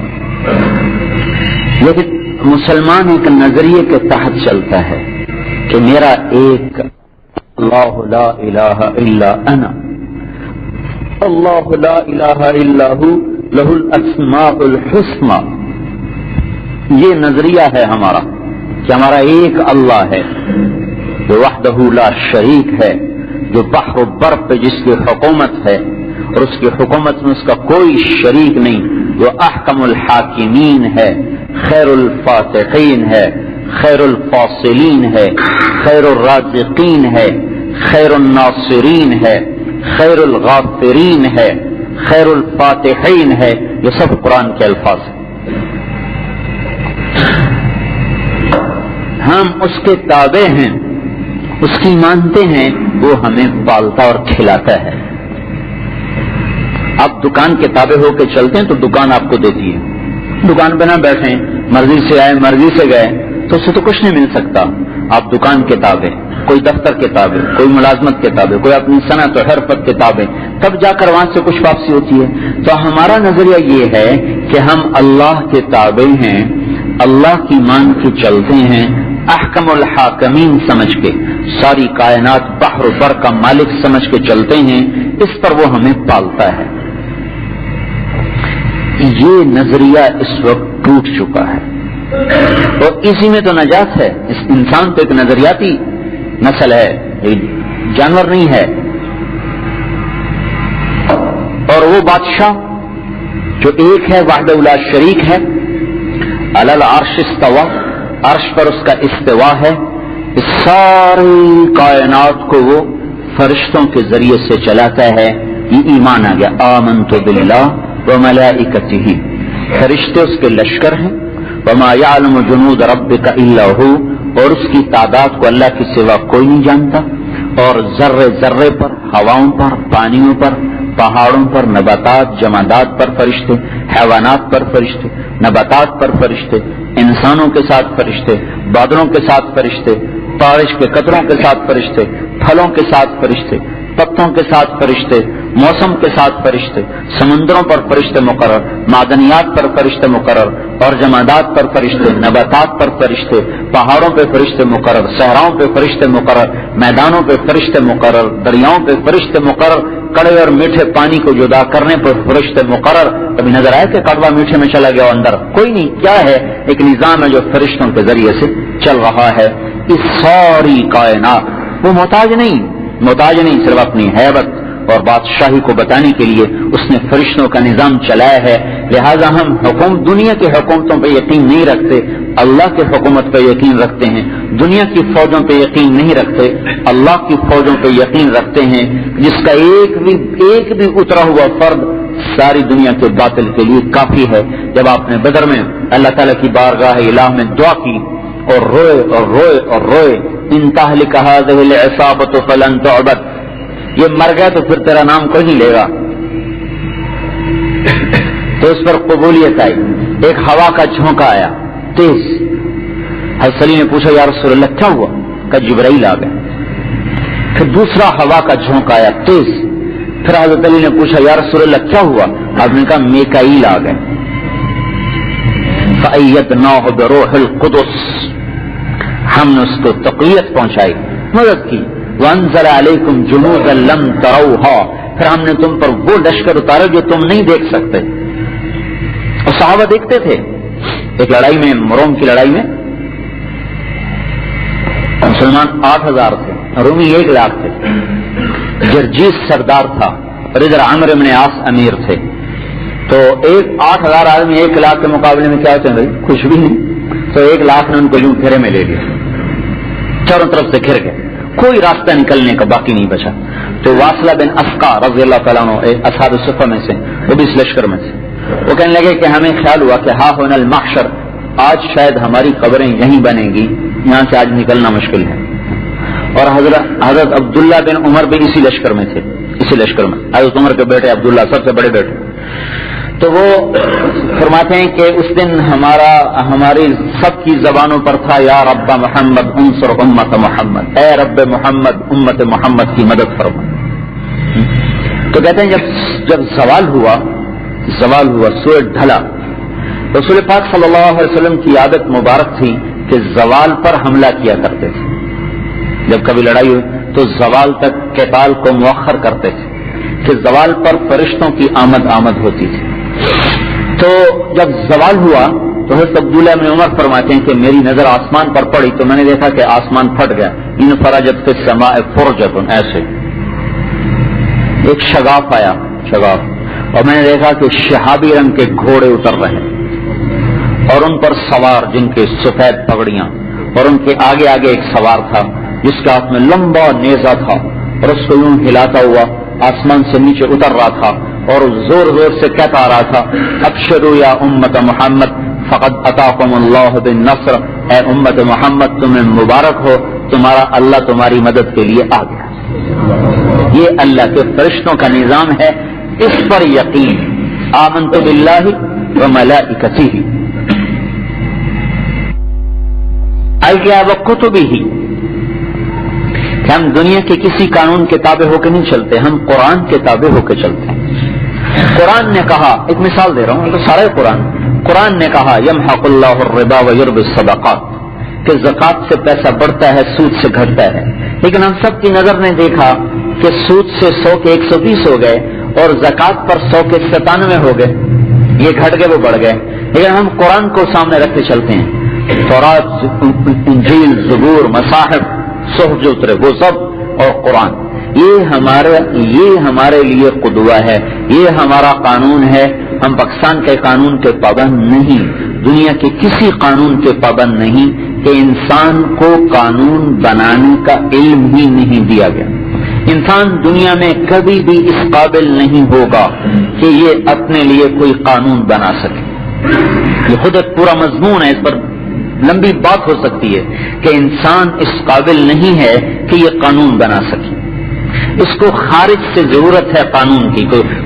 لیکن مسلمان ایک نظریے کے تحت چلتا ہے کہ میرا ایک اللہ لا الہ الا انا، اللہ لا الہ الا ہو لہ الاسماء الحسنی، یہ نظریہ ہے ہمارا کہ ہمارا ایک اللہ ہے جو وحدہ لا شریک ہے، جو بحر و بر پہ جس کی حکومت ہے اور اس کی حکومت میں اس کا کوئی شریک نہیں، جو احکم الحاکمین ہے، خیر الفاتحین ہے، خیر الفاصلین ہے، خیر الرازقین ہے، خیر الناصرین ہے، خیر الغافرین ہے، خیر الفاتحین ہے، یہ سب قرآن کے الفاظ ہیں۔ ہم اس کے تابع ہیں، اس کی مانتے ہیں، وہ ہمیں پالتا اور کھلاتا ہے۔ آپ دکان کے تابع ہو کے چلتے ہیں تو دکان آپ کو دیتی ہے، دکان پہ نہ بیٹھیں، مرضی سے آئے مرضی سے گئے تو اس سے تو کچھ نہیں مل سکتا۔ آپ دکان کے تابع، کوئی دفتر کے تابع، کوئی ملازمت کے تابع، کوئی اپنی صنعت و حرفت کے تابع، تب جا کر وہاں سے کچھ واپسی ہوتی ہے۔ تو ہمارا نظریہ یہ ہے کہ ہم اللہ کے تابع ہیں، اللہ کی مان کے چلتے ہیں، احکم الحاکمین سمجھ کے، ساری کائنات بحر و بر کا مالک سمجھ کے چلتے ہیں، اس پر وہ ہمیں پالتا ہے۔ یہ نظریہ اس وقت ٹوٹ چکا ہے اور اسی میں تو نجات ہے۔ اس انسان تو ایک نظریاتی نسل ہے، جانور نہیں ہے۔ اور وہ بادشاہ جو ایک ہے، وحدہ لا شریک ہے، علی العرش استوى، عرش پر اس کا استوا ہے، اس ساری کائنات کو وہ فرشتوں کے ذریعے سے چلاتا ہے۔ یہ ایمان آ گیا، آمنت باللہ وملائکتہ، فرشتے اس کے لشکر ہیں، وما یعلم جنود ربک الا ہو، اور اس کی تعداد کو اللہ کے سوا کوئی نہیں جانتا، اور ذرے ذرے پر، ہواؤں پر، پانیوں پر، پہاڑوں پر، نباتات جمادات پر فرشتے، حیوانات پر فرشتے، نباتات پر فرشتے، انسانوں کے ساتھ فرشتے، بادلوں کے ساتھ فرشتے، بارش کے قطروں کے ساتھ فرشتے، پھلوں کے ساتھ فرشتے، پتوں کے ساتھ فرشتے، موسم کے ساتھ فرشتے، سمندروں پر فرشتے مقرر، معدنیات پر فرشتے مقرر، اور جمادات پر فرشتے، نباتات پر فرشتے، پہاڑوں پہ فرشتے مقرر، صحراؤں پہ فرشتے مقرر، میدانوں پہ فرشتے مقرر، دریاؤں پہ فرشتے مقرر، کڑے اور میٹھے پانی کو جدا کرنے پر فرشتے مقرر۔ کبھی نظر آئے کہ کڑوا میٹھے میں چلا گیا اندر؟ کوئی نہیں، کیا ہے؟ ایک نظام ہے جو فرشتوں کے ذریعے سے چل رہا ہے۔ اس ساری کائنات وہ محتاج نہیں صرف اپنی ہیبت اور بادشاہی کو بتانے کے لیے اس نے فرشتوں کا نظام چلایا ہے۔ لہذا ہم دنیا کی حکومتوں پہ یقین نہیں رکھتے، اللہ کی حکومت پہ یقین رکھتے ہیں۔ دنیا کی فوجوں پہ یقین نہیں رکھتے، اللہ کی فوجوں پہ یقین رکھتے ہیں، جس کا ایک بھی اترا ہوا فرد ساری دنیا کے باطل کے لیے کافی ہے۔ جب آپ نے بدر میں اللہ تعالیٰ کی بارگاہ الہ میں دعا کی اور روئے ان تہلک ہذہ العصابۃ فلن تعبد، یہ مر گیا تو پھر تیرا نام کوئی نہیں لے گا، تو اس پر قبولیت آئی۔ ایک ہوا کا جھونکا آیا تیز، حضرت علی نے پوچھا یا رسول اللہ کیا ہوا؟ کہ جبرائیل آ گئے۔ پھر دوسرا ہوا کا جھونکا آیا تیز، پھر حضرت علی نے پوچھا یا رسول اللہ کیا ہوا؟ آپ نے کہا میکائیل آ گئے۔ فأیدناہ بروح القدس، ہم نے اس کو تقویت پہنچائی، مدد کی۔ وانزل علیکم جنودا لم تروها، پھر ہم نے تم پر وہ لشکر اتارے جو تم نہیں دیکھ سکتے۔ اور صحابہ دیکھتے تھے۔ ایک لڑائی میں، روم کی لڑائی میں مسلمان 8,000 تھے، رومی 1 لاکھ تھے۔ جرجیس سردار تھا اور ادھر عمرو بن عاص امیر تھے۔ تو 8,000 آدمی 1 لاکھ کے مقابلے میں کیا ہوتے ہیں بھائی؟ کچھ بھی نہیں۔ تو 1 لاکھ نے ان کو یوں گھیرے میں لے لیا، چاروں طرف سے گھر گئے۔ کوئی راستہ نکلنے کا باقی نہیں بچا. تو واصلہ بن اسقا رضی اللہ تعالیٰ عنہ اصحاب الصفہ میں سے، وہ بھی اس لشکر میں سے، وہ کہنے لگے کہ ہمیں خیال ہوا کہ ہا ہونا المحشر، آج شاید ہماری قبریں یہیں بنیں گی، یہاں سے آج نکلنا مشکل ہے. اور حضرت عبداللہ بن عمر بھی اسی لشکر میں تھے، اسی لشکر میں حضرت عمر کے بیٹے عبداللہ سب سے بڑے بیٹے. تو وہ فرماتے ہیں کہ اس دن ہماری سب کی زبانوں پر تھا یا رب محمد انصر امت محمد، اے رب محمد امت محمد کی مدد فرما. تو کہتے ہیں جب زوال ہوا سورج ڈھلا، رسول پاک صلی اللہ علیہ وسلم کی عادت مبارک تھی کہ زوال پر حملہ کیا کرتے تھے. جب کبھی لڑائی ہوئی تو زوال تک قتال کو مؤخر کرتے تھے کہ زوال پر فرشتوں کی آمد ہوتی تھی. تو جب زوال ہوا تو حضرت عبداللہ بن عمر فرماتے ہیں کہ میری نظر آسمان پر پڑی تو میں نے دیکھا کہ آسمان پھٹ گیا. ان فرجت فی السماء فرجۃ، ایسے ایک شگاف آیا، اور میں نے دیکھا کہ شہابی رنگ کے گھوڑے اتر رہے اور ان پر سوار جن کے سفید پگڑیاں، اور ان کے آگے ایک سوار تھا جس کے ہاتھ میں لمبا نیزہ تھا اور اس کو یوں ہلاتا ہوا آسمان سے نیچے اتر رہا تھا اور زور سے کہتا آ رہا تھا ابشروا یا امت محمد فقد اتاکم اللہ بالنصر، اے امت محمد تمہیں مبارک ہو، تمہارا اللہ تمہاری مدد کے لیے آ گیا. یہ اللہ کے فرشتوں کا نظام ہے، اس پر یقین. آمنت باللہ وملائکتہ وکتبہ، کہ ہم دنیا کے کسی قانون کے تابع ہو کے نہیں چلتے، ہم قرآن کے تابع ہو کے چلتے ہیں. قرآن نے کہا، ایک مثال دے رہا ہوں، تو سارے قرآن نے کہا یمحق اللہ الربا ویربی الصدقات، کہ زکات سے پیسہ بڑھتا ہے، سود سے گھٹتا ہے. لیکن ہم سب کی نظر نے دیکھا کہ سود سے 100 کے 120 ہو گئے اور زکات پر 100 کے 97 ہو گئے. یہ گھٹ گئے، وہ بڑھ گئے. لیکن ہم قرآن کو سامنے رکھ کے چلتے ہیں. تورات، انجیل، زبور، مصاحف، صحف جو اترے وہ سب، اور قرآن، یہ ہمارے لیے قدوہ ہے، یہ ہمارا قانون ہے. ہم پاکستان کے قانون کے پابند نہیں، دنیا کے کسی قانون کے پابند نہیں، کہ انسان کو قانون بنانے کا علم ہی نہیں دیا گیا. انسان دنیا میں کبھی بھی اس قابل نہیں ہوگا کہ یہ اپنے لیے کوئی قانون بنا سکے. یہ خود ایک پورا مضمون ہے، اس پر لمبی بات ہو سکتی ہے کہ انسان اس قابل نہیں ہے کہ یہ قانون بنا سکے. اس کو خارج سے ضرورت ہے قانون کی،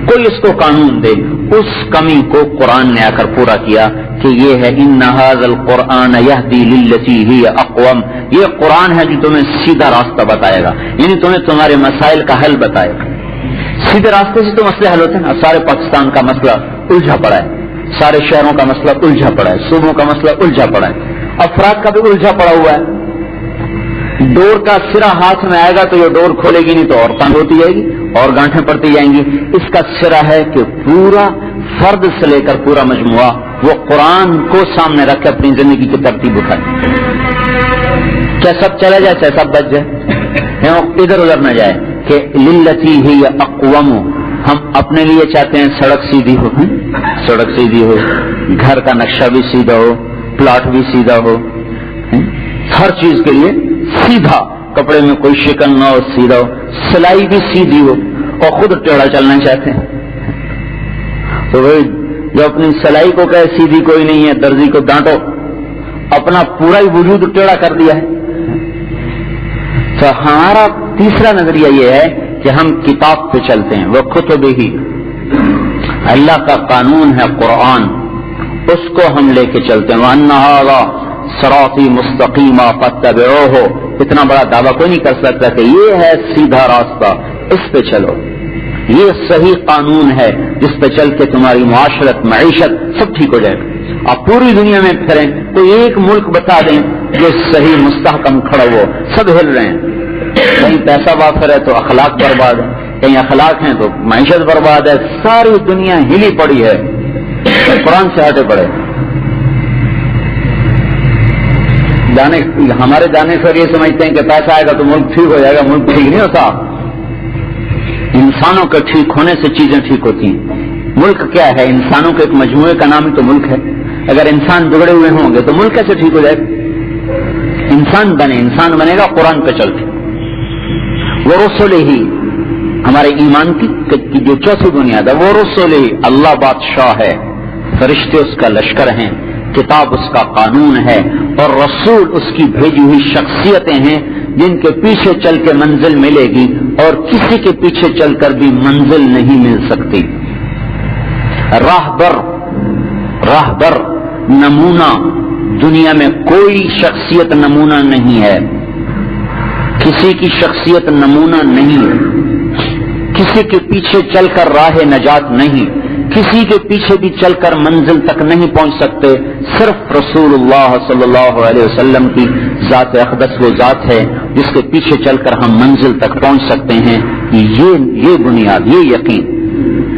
کوئی اس کو قانون دے. اس کمی کو قرآن نے آ کر پورا کیا کہ یہ ہے ان ھذا القرآن یہدی للتی ہی اقوم، یہ قرآن ہے جو تمہیں سیدھا راستہ بتائے گا، یعنی تمہیں تمہارے مسائل کا حل بتائے گا. سیدھے راستے سے تو مسئلے حل ہوتے ہیں. سارے پاکستان کا مسئلہ الجھا پڑا ہے، سارے شہروں کا مسئلہ الجھا پڑا ہے، صوبوں کا مسئلہ الجھا پڑا ہے، افراد کا بھی الجھا پڑا ہوا ہے. ڈور کا سرا ہاتھ میں آئے گا تو یہ ڈور کھولے گی نہیں تو اور تنگ ہوتی جائے گی اور گانٹھیں پڑتی جائیں گی. اس کا سرا ہے کہ پورا فرد سے لے کر پورا مجموعہ وہ قرآن کو سامنے رکھ کے اپنی زندگی کی ترتیب اٹھائے. چاہے سب چلا جائے، چاہے سب بچ جائے، ادھر ادھر نہ جائے. کہ للتی ہی اقوم، ہم اپنے لیے چاہتے ہیں سڑک سیدھی ہو، گھر کا نقشہ بھی سیدھا ہو، پلاٹ بھی سیدھا ہو، ہر چیز کے لیے سیدھا، کپڑے میں کوئی شکن نہ ہو، سیدھا ہو، سلائی بھی سیدھی ہو، اور خود ٹیڑھا چلنا چاہتے ہیں. تو بھائی جو اپنی سلائی کو کہے سیدھی کوئی نہیں ہے، درزی کو ڈانٹو، اپنا پورا ہی وجود ٹیڑھا کر دیا ہے. تو ہمارا تیسرا نظریہ یہ ہے کہ ہم کتاب پہ چلتے ہیں، وہ کتب ہی، اللہ کا قانون ہے قرآن، اس کو ہم لے کے چلتے ہیں. وَأَنَّ هَذَا صِرَاطِي مُسْتَقِيمًا فَاتَّبِعُوهُ، اتنا بڑا دعویٰ کوئی نہیں کر سکتا کہ یہ ہے سیدھا راستہ، اس پہ چلو، یہ صحیح قانون ہے جس پہ چل کے تمہاری معاشرت، معیشت سب ٹھیک ہو جائے گا. آپ پوری دنیا میں پھریں تو ایک ملک بتا دیں جو صحیح مستحکم کھڑا ہو، سب ہل رہے ہیں. کہیں پیسہ وافر ہے تو اخلاق برباد ہے، کہیں اخلاق ہیں تو معیشت برباد ہے. ساری دنیا ہلی پڑی ہے، قرآن سے ہٹے پڑے. ہمارے جانے سے یہ سمجھتے ہیں کہ پیسہ آئے گا تو ملک ٹھیک ہو جائے گا. ملک ٹھیک نہیں ہوتا، انسانوں کے ٹھیک ہونے سے چیزیں ٹھیک ہوتی ہیں. ملک کیا ہے؟ انسانوں کے ایک مجموعے کا نام ہی تو ملک ہے. اگر انسان بگڑے ہوئے ہوں گے تو ملک کیسے ٹھیک ہو جائے گا؟ انسان بنے گا قرآن پہ چل کے. وہ رسول ہی ہمارے ایمان کی جو چوتھی بنیاد ہے، وہ رسول ہی، اللہ بادشاہ ہے، فرشتے اس کا لشکر ہیں، کتاب اس کا قانون ہے، اور رسول اس کی بھیجی ہوئی شخصیتیں ہیں جن کے پیچھے چل کے منزل ملے گی اور کسی کے پیچھے چل کر بھی منزل نہیں مل سکتی۔ راہبر نمونہ، دنیا میں کوئی شخصیت نمونہ نہیں ہے، کسی کی شخصیت نمونہ نہیں، کسی کے پیچھے چل کر راہ نجات نہیں، کسی کے پیچھے بھی چل کر منزل تک نہیں پہنچ سکتے، صرف رسول اللہ صلی اللہ علیہ وسلم کی ذات اقدس وہ ذات ہے جس کے پیچھے چل کر ہم منزل تک پہنچ سکتے ہیں۔ یہ بنیاد، یہ یقین۔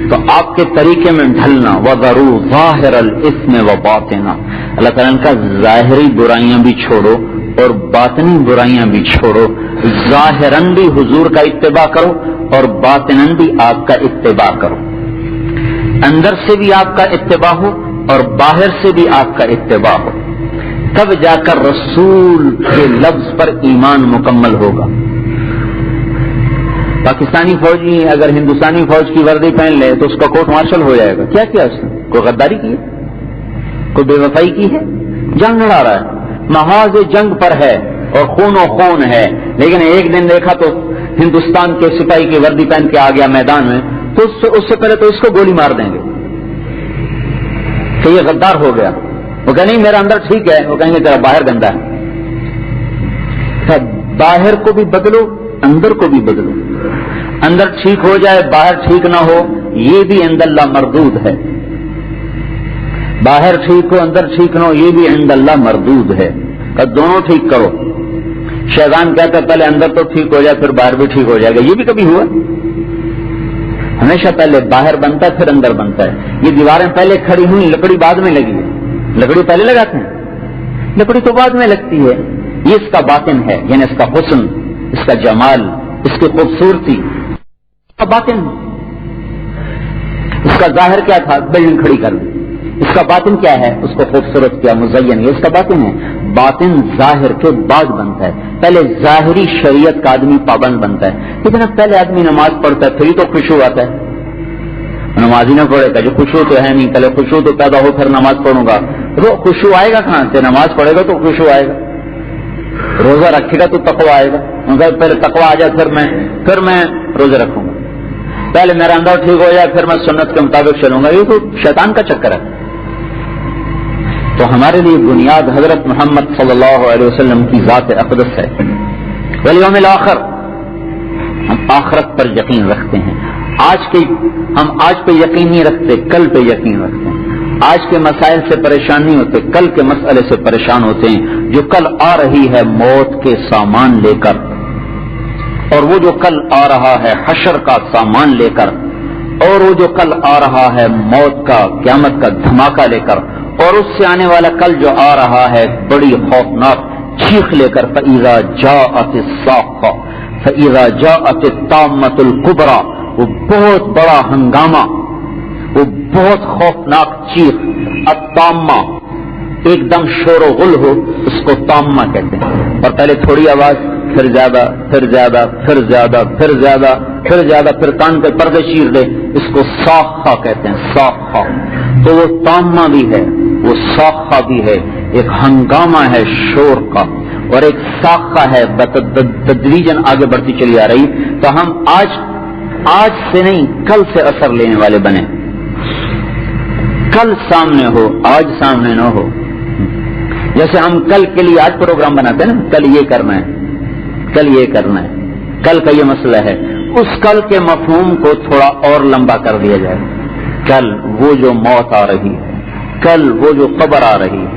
تو آپ کے طریقے میں ڈھلنا، وَذَرُوا ظَاهِرَ الْإِثْمِ وَبَاطِنَهُ، اللہ تعالیٰ کا ظاہری برائیاں بھی چھوڑو اور باطنی برائیاں بھی چھوڑو، ظاہراً بھی حضور کا اتباع کرو اور باطناً بھی آپ کا اتباع کرو، اندر سے بھی آپ کا اتباع ہو اور باہر سے بھی آپ کا اتباع ہو، تب جا کر رسول کے لفظ پر ایمان مکمل ہوگا۔ پاکستانی فوجی اگر ہندوستانی فوج کی وردی پہن لے تو اس کا کورٹ مارشل ہو جائے گا، کیا کیا اس نے؟ کوئی غداری کی ہے، کوئی بے وفائی کی ہے، جنگ لڑا رہا ہے، محاذ جنگ پر ہے اور خون و خون ہے، لیکن ایک دن دیکھا تو ہندوستان کے سپاہی کی وردی پہن کے آ گیا میدان میں، تو اس سے پہلے تو اس کو گولی مار دیں گے کہ یہ غدار ہو گیا۔ وہ کہیں نہیں میرا اندر ٹھیک ہے، وہ کہیں گے تیرا باہر گندا ہے۔ باہر کو بھی بدلو، اندر کو بھی بدلو، اندر ٹھیک ہو جائے باہر ٹھیک نہ ہو، یہ بھی عند اللہ مردود ہے۔ باہر ٹھیک ہو اندر ٹھیک نہ ہو، یہ بھی عند اللہ مردود ہے، کہ دونوں ٹھیک کرو۔ شیطان کہتا ہے پہلے اندر تو ٹھیک ہو جائے پھر باہر بھی ٹھیک ہو جائے گا، یہ بھی کبھی ہوا؟ ہمیشہ پہلے باہر بنتا ہے پھر اندر بنتا ہے۔ یہ دیواریں پہلے کھڑی ہوئی، لکڑی بعد میں لگی ہے، لکڑی پہلے لگاتے ہیں، لکڑی تو بعد میں لگتی ہے۔ یہ اس کا باطن ہے، یعنی اس کا حسن، اس کا جمال، اس کی خوبصورتی، اس کا باطن۔ اس کا ظاہر کیا تھا؟ بلڈنگ کھڑی کر دی۔ اس کا باطن کیا ہے؟ اس کو خوبصورت کیا، مزین، یہ اس کا باطن ہے۔ باطن ظاہر کے بعد بنتا ہے، پہلے ظاہری شریعت کا آدمی پابند بنتا ہے، لیکن اب پہلے آدمی نماز پڑھتا ہے پھر ہی تو خوشو آتا ہے۔ نماز ہی نہ پڑھے گا جو خوشو تو ہے نہیں، پہلے خوشو تو پیدا ہو پھر نماز پڑھوں گا، خوشو آئے گا کہاں سے؟ نماز پڑھے گا تو خوشو آئے گا، روزہ رکھے گا تو تقوی آئے گا، مگر پہلے تقوی آ جائے پھر میں روزے رکھوں گا، پہلے میرا اندر ٹھیک ہو جائے پھر میں سنت کے مطابق چلوں گا، یہ تو شیطان کا چکر ہے۔ تو ہمارے لیے بنیاد حضرت محمد صلی اللہ علیہ وسلم کی ذات اقدس ہے۔ والیوم الآخر، ہم آخرت پر یقین رکھتے ہیں۔ ہم آج پہ یقین نہیں رکھتے، کل پہ یقین رکھتے ہیں۔ آج کے مسائل سے پریشان نہیں ہوتے، کل کے مسئلے سے پریشان ہوتے ہیں، جو کل آ رہی ہے موت کے سامان لے کر، اور وہ جو کل آ رہا ہے حشر کا سامان لے کر، اور وہ جو کل آ رہا ہے موت کا، قیامت کا دھماکہ لے کر، اور اس سے آنے والا کل جو آ رہا ہے بڑی خوفناک چیخ لے کر، فَإِذَا جَاءَتِ الصَّاخَّةُ فَإِذَا جَاءَتِ الطَّامَّةُ الْكُبْرَى، وہ بہت بڑا ہنگامہ، وہ بہت خوفناک چیخ، الطامہ، ایک دم شور و غل ہو، اس کو طامہ کہتے ہیں، اور پہلے تھوڑی آواز، پھر زیادہ، پھر زیادہ، پھر زیادہ، پھر زیادہ، پھر زیادہ، پھر کان کے پردے چیر دے، اس کو صاخہ کہتے ہیں، صاخہ۔ تو وہ طامہ بھی ہے، وہ صاخہ بھی ہے، ایک ہنگامہ ہے شور کا، اور ایک صاخہ ہے تدریجاً آگے بڑھتی چلی آ رہی۔ تو ہم آج سے نہیں کل سے اثر لینے والے بنے، کل سامنے ہو آج سامنے نہ ہو۔ جیسے ہم کل کے لیے آج پروگرام بناتے ہیں نا، کل یہ کرنا ہے، کل یہ کرنا ہے، کل کا یہ مسئلہ ہے، اس کل کے مفہوم کو تھوڑا اور لمبا کر دیا جائے۔ کل وہ جو موت آ رہی ہے، کل وہ جو قبر آ رہی ہے،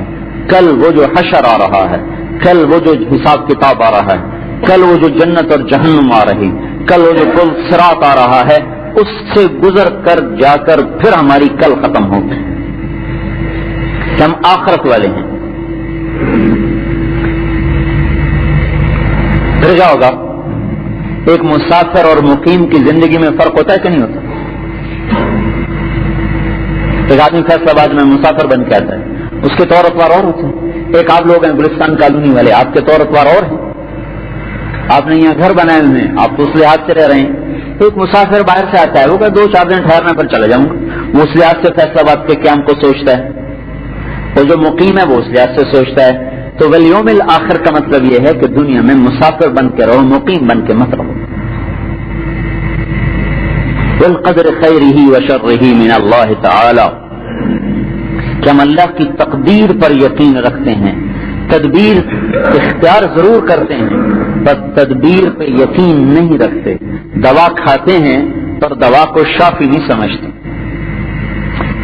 کل وہ جو حشر آ رہا ہے، کل وہ جو حساب کتاب آ رہا ہے، کل وہ جو جنت اور جہنم آ رہی، کل وہ جو پل صراط آ رہا ہے، اس سے گزر کر جا کر پھر ہماری کل ختم ہوگی کہ ہم آخرت والے ہیں۔ پھر کیا ہوگا؟ ایک مسافر اور مقیم کی زندگی میں فرق ہوتا ہے کہ نہیں ہوتا؟ ایک آدمی فیصلہ آباد میں مسافر بن کے آتا ہے، اس کے طور اتوار اور ہوتے ہیں۔ ایک آپ لوگ ہیں گلستان کالونی والے، آپ کے طور اتوار اور ہیں۔ آپ نے یہاں گھر بنائے ہوئے ہیں، آپ تو اس لحاظ سے رہ رہے ہیں. ایک مسافر باہر سے آتا ہے، وہ کہ 2-4 دن ٹھہرنے پر چلا جاؤں گا، وہ اس لحاظ سے فیصلہ باد کے قیام کو سوچتا ہے. اور جو مقیم ہے وہ اس لحاظ سے سوچتا ہے. تو والیوم الآخر کا مطلب یہ ہے کہ دنیا میں مسافر بن کے رہو، مقیم بن کے مت رہو. والقدر خیرہ وشرہ من اللہ تعالی، کہ ہم اللہ کی تقدیر پر یقین رکھتے ہیں، تدبیر اختیار ضرور کرتے ہیں پر تدبیر پہ یقین نہیں رکھتے. دوا کھاتے ہیں پر دوا کو شافی نہیں سمجھتے،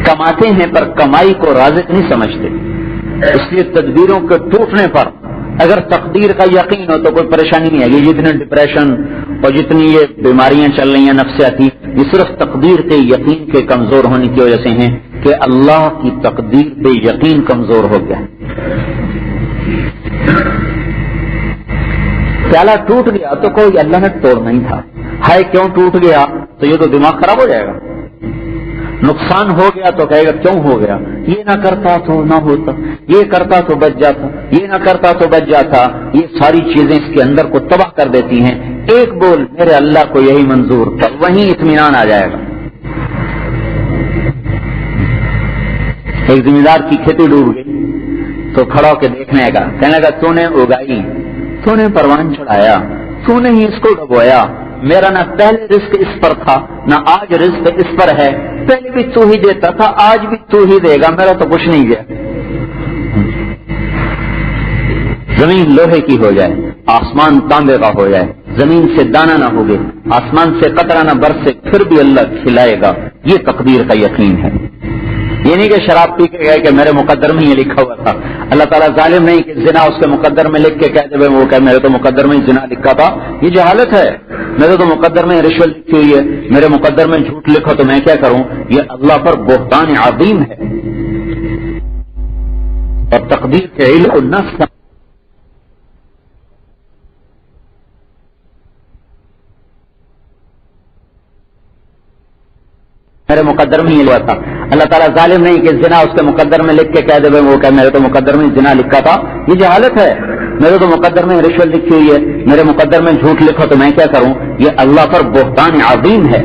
کماتے ہیں پر کمائی کو رازق نہیں سمجھتے. اس لیے تدبیروں کے ٹوٹنے پر اگر تقدیر کا یقین ہو تو کوئی پریشانی نہیں آئے گی. جتنے ڈپریشن اور جتنی یہ بیماریاں چل رہی ہیں نفسیاتی، یہ صرف تقدیر کے یقین کے کمزور ہونے کی وجہ سے ہیں کہ اللہ کی تقدیر پہ یقین کمزور ہو گیا. پیالہ ٹوٹ گیا تو کوئی اللہ نے توڑنا ہی تھا. ہائے کیوں ٹوٹ گیا؟ تو یہ تو دماغ خراب ہو جائے گا. نقصان ہو گیا تو کہے گا کیوں ہو گیا، یہ نہ کرتا تو نہ ہوتا، یہ کرتا تو بچ جاتا، یہ نہ کرتا تو بچ جاتا. یہ ساری چیزیں اس کے اندر کو تباہ کر دیتی ہیں. ایک بول میرے اللہ کو یہی منظور تھا، وہیں اطمینان آ جائے گا. ایک ذمہ دار کی کھیتی ڈوب گئی تو کھڑا ہو کے دیکھنے کا، کہنے کا تو نے اگائی، تو نے پروان چڑھایا، تو نے ہی اس کو ڈبویا. میرا نہ پہلے رزق اس پر تھا نہ آج رزق اس پر ہے. پہلے بھی تو ہی دیتا تھا، آج بھی تو ہی دے گا، میرا تو کچھ نہیں گیا. زمین لوہے کی ہو جائے، آسمان تانبے کا ہو جائے، زمین سے دانا نہ ہوگے، آسمان سے قطرہ نہ برسے، پھر بھی اللہ کھلائے گا. یہ تقدیر کا یقین ہے. یہ نہیں کہ شراب پی کے گئے کہ میرے مقدر میں یہ لکھا ہوا تھا. اللہ تعالیٰ ظالم نہیں کہ زنا اس کے مقدر میں لکھ کے کہہ دے وہ کہ میرے تو مقدر میں ہی زنا لکھا تھا. یہ جہالت ہے. میرے تو مقدر میں رشوت لکھی ہوئی ہے، میرے مقدر میں جھوٹ لکھو تو میں کیا کروں؟ یہ اللہ پر بہتان عظیم ہے. اور تقدیر کے علم کو نہ میرے مقدر میں ہی ہوا تھا. اللہ تعالیٰ ظالم نہیں کہ زنا اس کے مقدر میں لکھ کے کہہ دے وہ کہ میرے تو مقدر میں زنا لکھا تھا. یہ جہالت ہے. میرے تو مقدر میں رشوت لکھی ہوئی ہے، میرے مقدر میں جھوٹ لکھو تو میں کیا کروں؟ یہ اللہ پر بہتان عظیم ہے.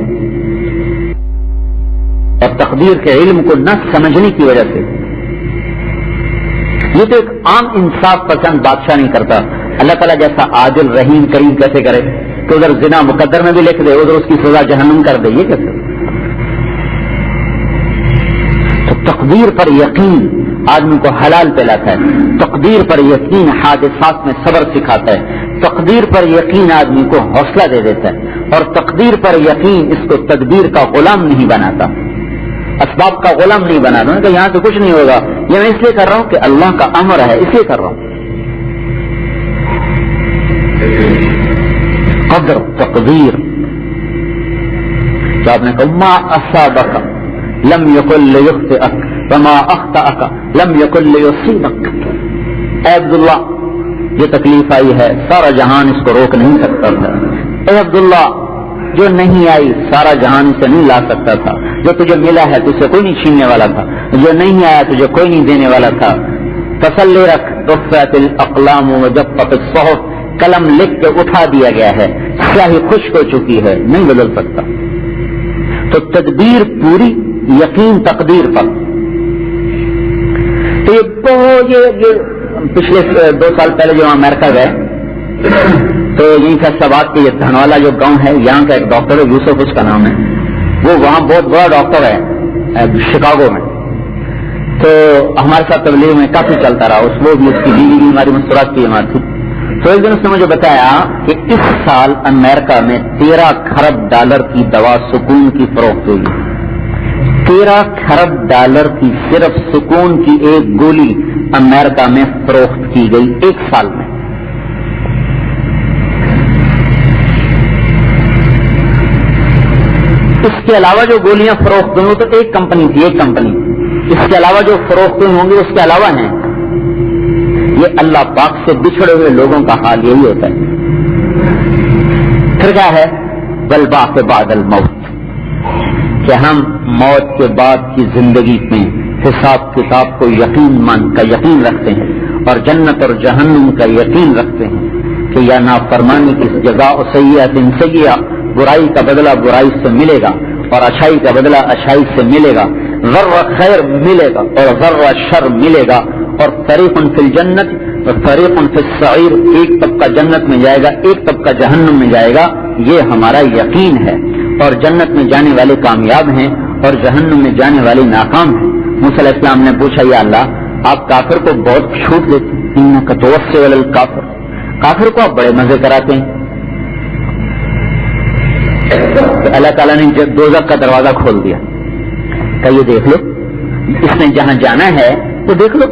اور تقدیر کے علم کو نہ سمجھنے کی وجہ سے یہ تو ایک عام انصاف پسند بادشاہ نہیں کرتا. اللہ تعالیٰ جیسا عادل رحیم کریم کیسے کرے کہ ادھر زنا مقدر میں بھی لکھ دے، ادھر اس کی سزا جہنم کر دے؟ یہ کیسے؟ تقدیر پر یقین آدمی کو حلال پلاتا ہے. تقدیر پر یقین حادثات میں صبر سکھاتا ہے. تقدیر پر یقین آدمی کو حوصلہ دے دیتا ہے. اور تقدیر پر یقین اس کو تدبیر کا غلام نہیں بناتا، اسباب کا غلام نہیں بناتا. کہ یہاں تو کچھ نہیں ہوگا، یہ میں اس لیے کر رہا ہوں کہ اللہ کا امر ہے، اس لیے کر رہا ہوں. قدر تقدیر جو آپ نے کہا ما اصابک لم یکن لیخطئک وما اخطأک لم یکن لیصیبک. اے عبداللہ یہ تکلیف آئی ہے، سارا جہان اس کو روک نہیں سکتا تھا. اے عبداللہ جو نہیں آئی سارا جہان سے نہیں لا سکتا تھا. جو تجھے ملا ہے تجھے کوئی نہیں چھیننے والا تھا، جو نہیں آیا تجھے کوئی نہیں دینے والا تھا. تسلی رکھ، رفعت الاقلام وجفت الصحف، قلم لکھ کے اٹھا دیا گیا ہے، سیاہی خشک ہو چکی ہے، نہیں بدل سکتا. تو تدبیر پوری، یقین تقدیر پر. تو یہ پچھلے 2 سال پہلے جو امریکہ گئے تو یہیں فیصلہ کے یہ دھنوالا جو گاؤں ہے، یہاں کا ایک ڈاکٹر ہے یوسف اس کا نام ہے، وہ وہاں بہت بڑا ڈاکٹر ہے شکاگو میں. تو ہمارے ساتھ تبلیغ میں کافی چلتا رہا. وہ بھی اس کی بیوی بھی ہماری مستورات کی ہماری تھی. تو ایک دن اس نے مجھے بتایا کہ اس سال امریکہ میں 13 کھرب ڈالر کی دوا سکون کی فروخت ہوئی. 13 کھرب ڈالر کی صرف سکون کی ایک گولی امریکہ میں فروخت کی گئی 1 سال میں. اس کے علاوہ جو گولیاں فروخت ہوئی تو ایک کمپنی تھی، ایک کمپنی. اس کے علاوہ جو فروخت ہوں گے اس کے علاوہ ہیں. یہ اللہ پاک سے بچھڑے ہوئے لوگوں کا حال یہی ہوتا ہے. پھر کیا ہے؟ والبعث بعد الموت، کہ ہم موت کے بعد کی زندگی میں حساب کتاب کو یقین رکھتے ہیں اور جنت اور جہنم کا یقین رکھتے ہیں کہ کہ یا نافرمانی کی جزاء سیئۃ سیئہ، برائی کا بدلہ برائی سے ملے گا اور اچھائی کا بدلہ اچھائی سے ملے گا، ذرہ خیر ملے گا اور ذرہ شر ملے گا، اور فریق فی الجنت اور فریق فی السعیر، ایک طبقہ جنت میں جائے گا ایک طبقہ جہنم میں جائے گا، یہ ہمارا یقین ہے، اور جنت میں جانے والے کامیاب ہیں اور جہنم میں جانے والے ناکام ہیں۔ موسیٰ علیہ السلام نے پوچھا یا اللہ آپ کافر کو بہت چھوٹ دیتے، انک توسع علی الکافر، کافر کو آپ بڑے مزے کراتے ہیں۔ تو اللہ تعالیٰ نے جب دوزخ کا دروازہ کھول دیا کہ یہ دیکھ لو، اس نے جہاں جانا ہے وہ دیکھ لو،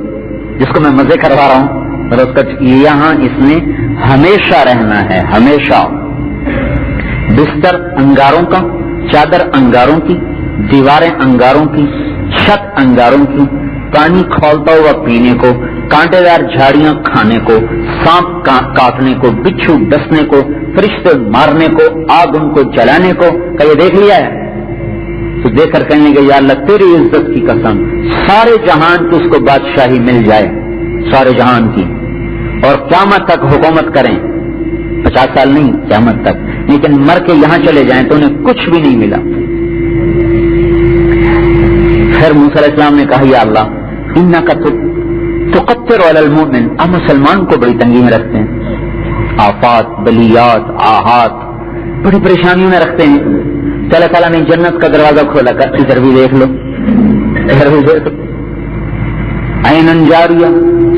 جس کو میں مزے کروا رہا ہوں، اور اس کا یہاں اس نے ہمیشہ رہنا ہے، ہمیشہ۔ بستر انگاروں کا، چادر انگاروں کی، دیواریں انگاروں کی، چھت انگاروں کی، پانی کھولتا ہوا پینے کو، کانٹے دار جھاڑیاں کھانے کو، سانپ کاٹنے کو، بچھو ڈسنے کو، فرشتے مارنے کو، آگ ان کو جلانے کو، کہ یہ دیکھ لیا ہے؟ تو دیکھ کر کہنے گے یا اللہ تیری عزت کی قسم، سارے جہان کی اس کو بادشاہی مل جائے، سارے جہان کی، اور قیامت تک حکومت کریں، 50 سال نہیں قیامت تک، لیکن مر کے یہاں چلے جائیں تو انہیں کچھ بھی نہیں ملا۔ پھر موسیٰ علیہ السلام نے کہا یا اللہ انک تقطر علی المؤمن، آپ مسلمان کو بڑی تنگی میں رکھتے ہیں، آفات، بلیات، آہات، بڑی پریشانیوں میں رکھتے ہیں۔ تو اللہ تعالیٰ نے جنت کا دروازہ کھولا کر ادھر بھی دیکھ لو، ادھر بھی دیکھ لو، عین جاریہ،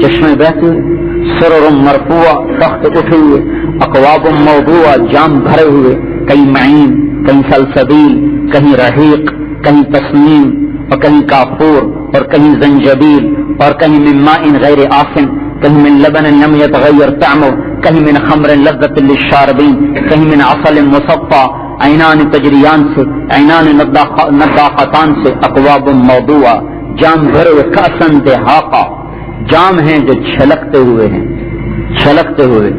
چشمے بہتے ہوئے، سرر مرفوع، تخت اٹھے ہوئے، اقواب موضوع، جام بھرے ہوئے، کہیں معین، کہیں سلسبیل، کہیں رحیق، کہیں تسنیم، اور کہیں کافور، اور کہیں زنجبیل، اور کہیں من ماء غیر آسن، کہیں من لبن لم يتغیر طعمه، کہیں من خمر لذة للشاربین، کہیں من عسل مصفى، عینان تجریان سے، عینان نضاختان سے، اقواب موضوع، جام بھرے ہوئے، کأسن دہاقا، جام ہیں جو چھلکتے ہوئے ہیں، چھلکتے ہوئے،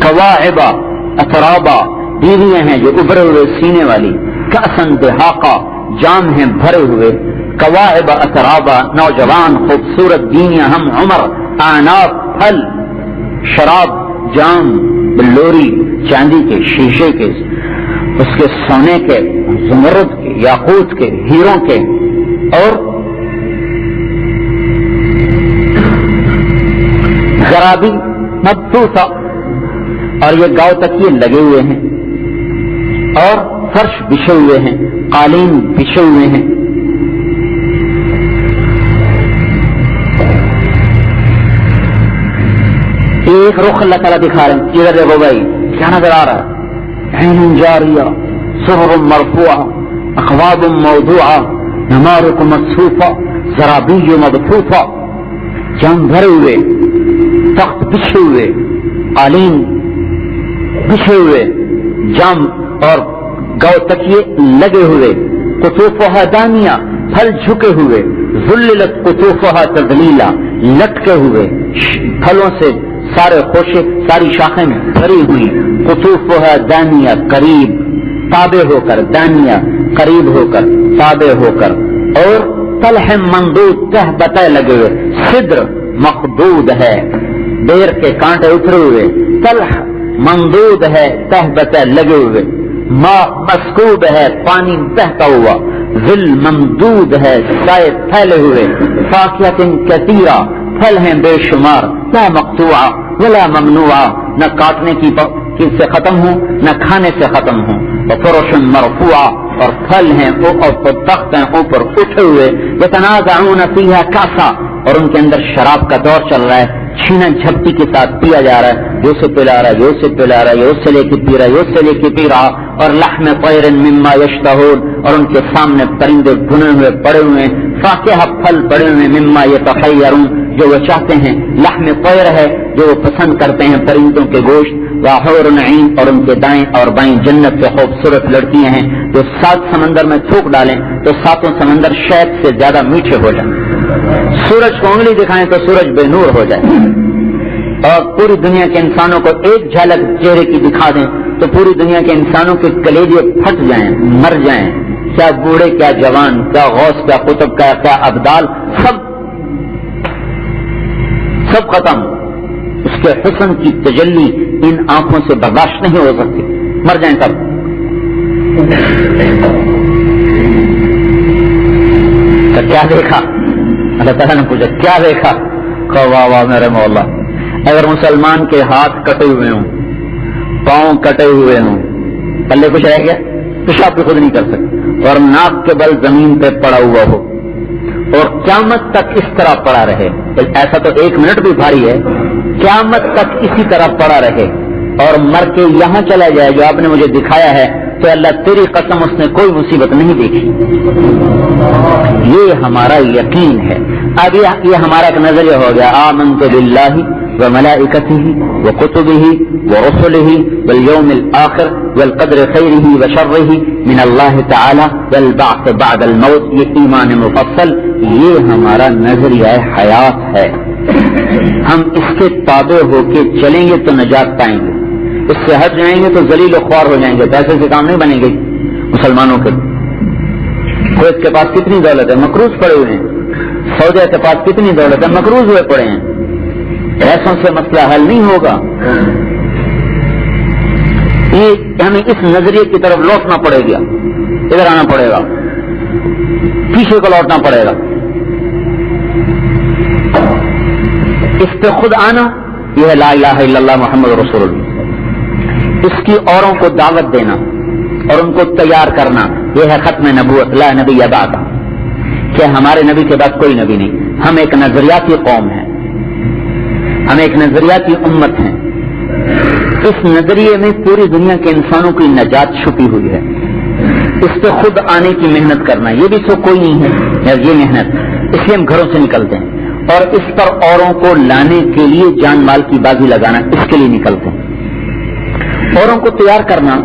کواعبا اترابا، بیویاں ہیں جو ابھرے ہوئے سینے والی، کأسن دہاقا، جام ہیں بھرے ہوئے، کواعب اترابا، نوجوان خوبصورت دینیا ہم عمر، آناب پھل، شراب، جام، بلوری، چاندی کے، شیشے کے، اس کے سونے کے، زمرد کے، یاقوت کے، ہیروں کے، اور زرابی مبثوثہ، اور یہ گاؤ تکیے لگے ہوئے ہیں، اور فرش بچھے ہوئے ہیں، قالین بچھے ہوئے ہیں، ایک رخ اللہ تعالیٰ دکھا رہے ہیں، ادھر دیکھو بھائی کیا نظر آ رہا ہے؟ عین جاریہ، سرر مرفوعہ، اقواب موضوعہ، نمارق مصفوفہ، زرابی مبثوثہ، جام بھرے ہوئے، تخت بچھے ہوئے، قالین بچھے ہوئے، جام اور گاؤ تکیے لگے ہوئے، قطوفها دانیہ، پھل جھکے ہوئے، ذللت قطوفها تذلیلا، لٹکے ہوئے، پھلوں سے سارے خوشے، ساری شاخیں بھری ہوئی، قطوفها دانیہ، قریب تابع ہو کر، دانیہ قریب ہو کر، تابع ہو کر، اور طلح ممدود، تہ بتہ لگے ہوئے، سدر مقدود ہے، بیر کے کانٹے اترے ہوئے، طلح ممدود ہے، تہ بتہ لگے ہوئے، ماء مسکوب ہے، پانی بہتا ہوا، ظل ممدود ہے، سائے پھیلے ہوئے، فاکہۃ کثیرہ، پھل ہیں بے شمار، لا مقطوعہ ولا ممنوعہ، نہ کاٹنے کی سے ختم ہوں نہ کھانے سے ختم ہوں، وفرش مرفوعہ، اور پھل ہیں اور تخت ہیں اوپر اٹھے ہوئے، یتنازعون فیہا کاسا، اور ان کے اندر شراب کا دور چل رہا ہے، چھینا جھپٹی کے ساتھ پیا جا رہا ہے، یہ اسے پلا رہا ہے، یہ اسے پلا رہا ہے، یہ اسے لے کے پی رہا ہے، یہ اسے لے کے پی رہا، اور لحم طیر مما یشتہون، اور ان کے سامنے پرندے بھنے ہوئے پڑے ہوئے ہیں، فاکہہ پھل پڑے ہوئے مما یتخیرون، جو وہ چاہتے ہیں، لحم طیر ہے جو وہ پسند کرتے ہیں پرندوں کے گوشت، وحور عین، اور ان کے دائیں اور بائیں جنت سے خوبصورت لڑکیاں ہیں جو 7 سمندر میں تھوک ڈالیں تو 7 سمندر شہد سے زیادہ میٹھے ہو جائیں، سورج کو انگلی دکھائیں تو سورج بے نور ہو جائے، اور پوری دنیا کے انسانوں کو ایک جھلک چہرے کی دکھا دیں تو پوری دنیا کے انسانوں کے کلیجے پھٹ جائیں، مر جائیں، کیا بوڑھے کیا جوان، کیا غوث کیا قطب کیا ابدال، سب ختم، اس کے حسن کی تجلی ان آنکھوں سے برداشت نہیں ہو سکتی، مر جائیں تب. تو کیا دیکھا؟ اللہ تعالیٰ نے پوچھا کیا دیکھا؟ واہ واہ میرے مولا، اگر مسلمان کے ہاتھ کٹے ہوئے ہوں، پاؤں کٹے ہوئے ہوں، پلے کچھ رہ گیا؟ پیشاب بھی خود نہیں کر سکتے، اور ناک کے بل زمین پہ پڑا ہوا ہو اور قیامت تک اس طرح پڑا رہے، ایسا تو 1 منٹ بھی بھاری ہے، قیامت تک اسی طرح پڑا رہے اور مر کے یہاں چلا جائے جو آپ نے مجھے دکھایا ہے، تو اللہ تیری قسم اس نے کوئی مصیبت نہیں دیکھی. یہ ہمارا یقین ہے. اب یہ ہمارا ایک نظریہ ہو گیا، آمنت باللہ وملائکتہ وکتبہ ورسلہ والیوم الآخر والقدر خیرہ وشرہ من اللہ تعالی والبعث بعد الموت. یہ ایمان مفصل، یہ ہمارا نظریہ حیات ہے. ہم اس کے تابع ہو کے چلیں گے تو نجات پائیں گے، اس سے ہٹ جائیں گے تو ذلیل و خوار ہو جائیں گے. پیسے سے کام نہیں بنیں گے مسلمانوں کے. کویت کے پاس کتنی دولت ہے، مقروض پڑے ہوئے ہیں. سعودیہ کے پاس کتنی دولت ہے، مقروض ہوئے پڑے ہیں. ایسوں سے مسئلہ حل نہیں ہوگا. یہ ہمیں اس نظریے کی طرف لوٹنا پڑے گا، ادھر آنا پڑے گا، پیچھے کو لوٹنا پڑے گا. اس پہ خود آنا یہ ہے لا الہ الا اللہ محمد رسول اللہ. اس کی اوروں کو دعوت دینا اور ان کو تیار کرنا، یہ ہے ختم نبوت. لا نبی بعد، کہ ہمارے نبی کے بعد کوئی نبی نہیں. ہم ایک نظریاتی قوم ہیں، ہم ایک نظریاتی امت ہیں. اس نظریے میں پوری دنیا کے انسانوں کی نجات چھپی ہوئی ہے. اس پہ خود آنے کی محنت کرنا، یہ بھی سو کوئی نہیں ہے یہ محنت. اس لیے ہم گھروں سے نکلتے ہیں اور اس پر اوروں کو لانے کے لیے جان مال کی بازی لگانا، اس کے لیے نکلتے ہیں. اوروں کو تیار کرنا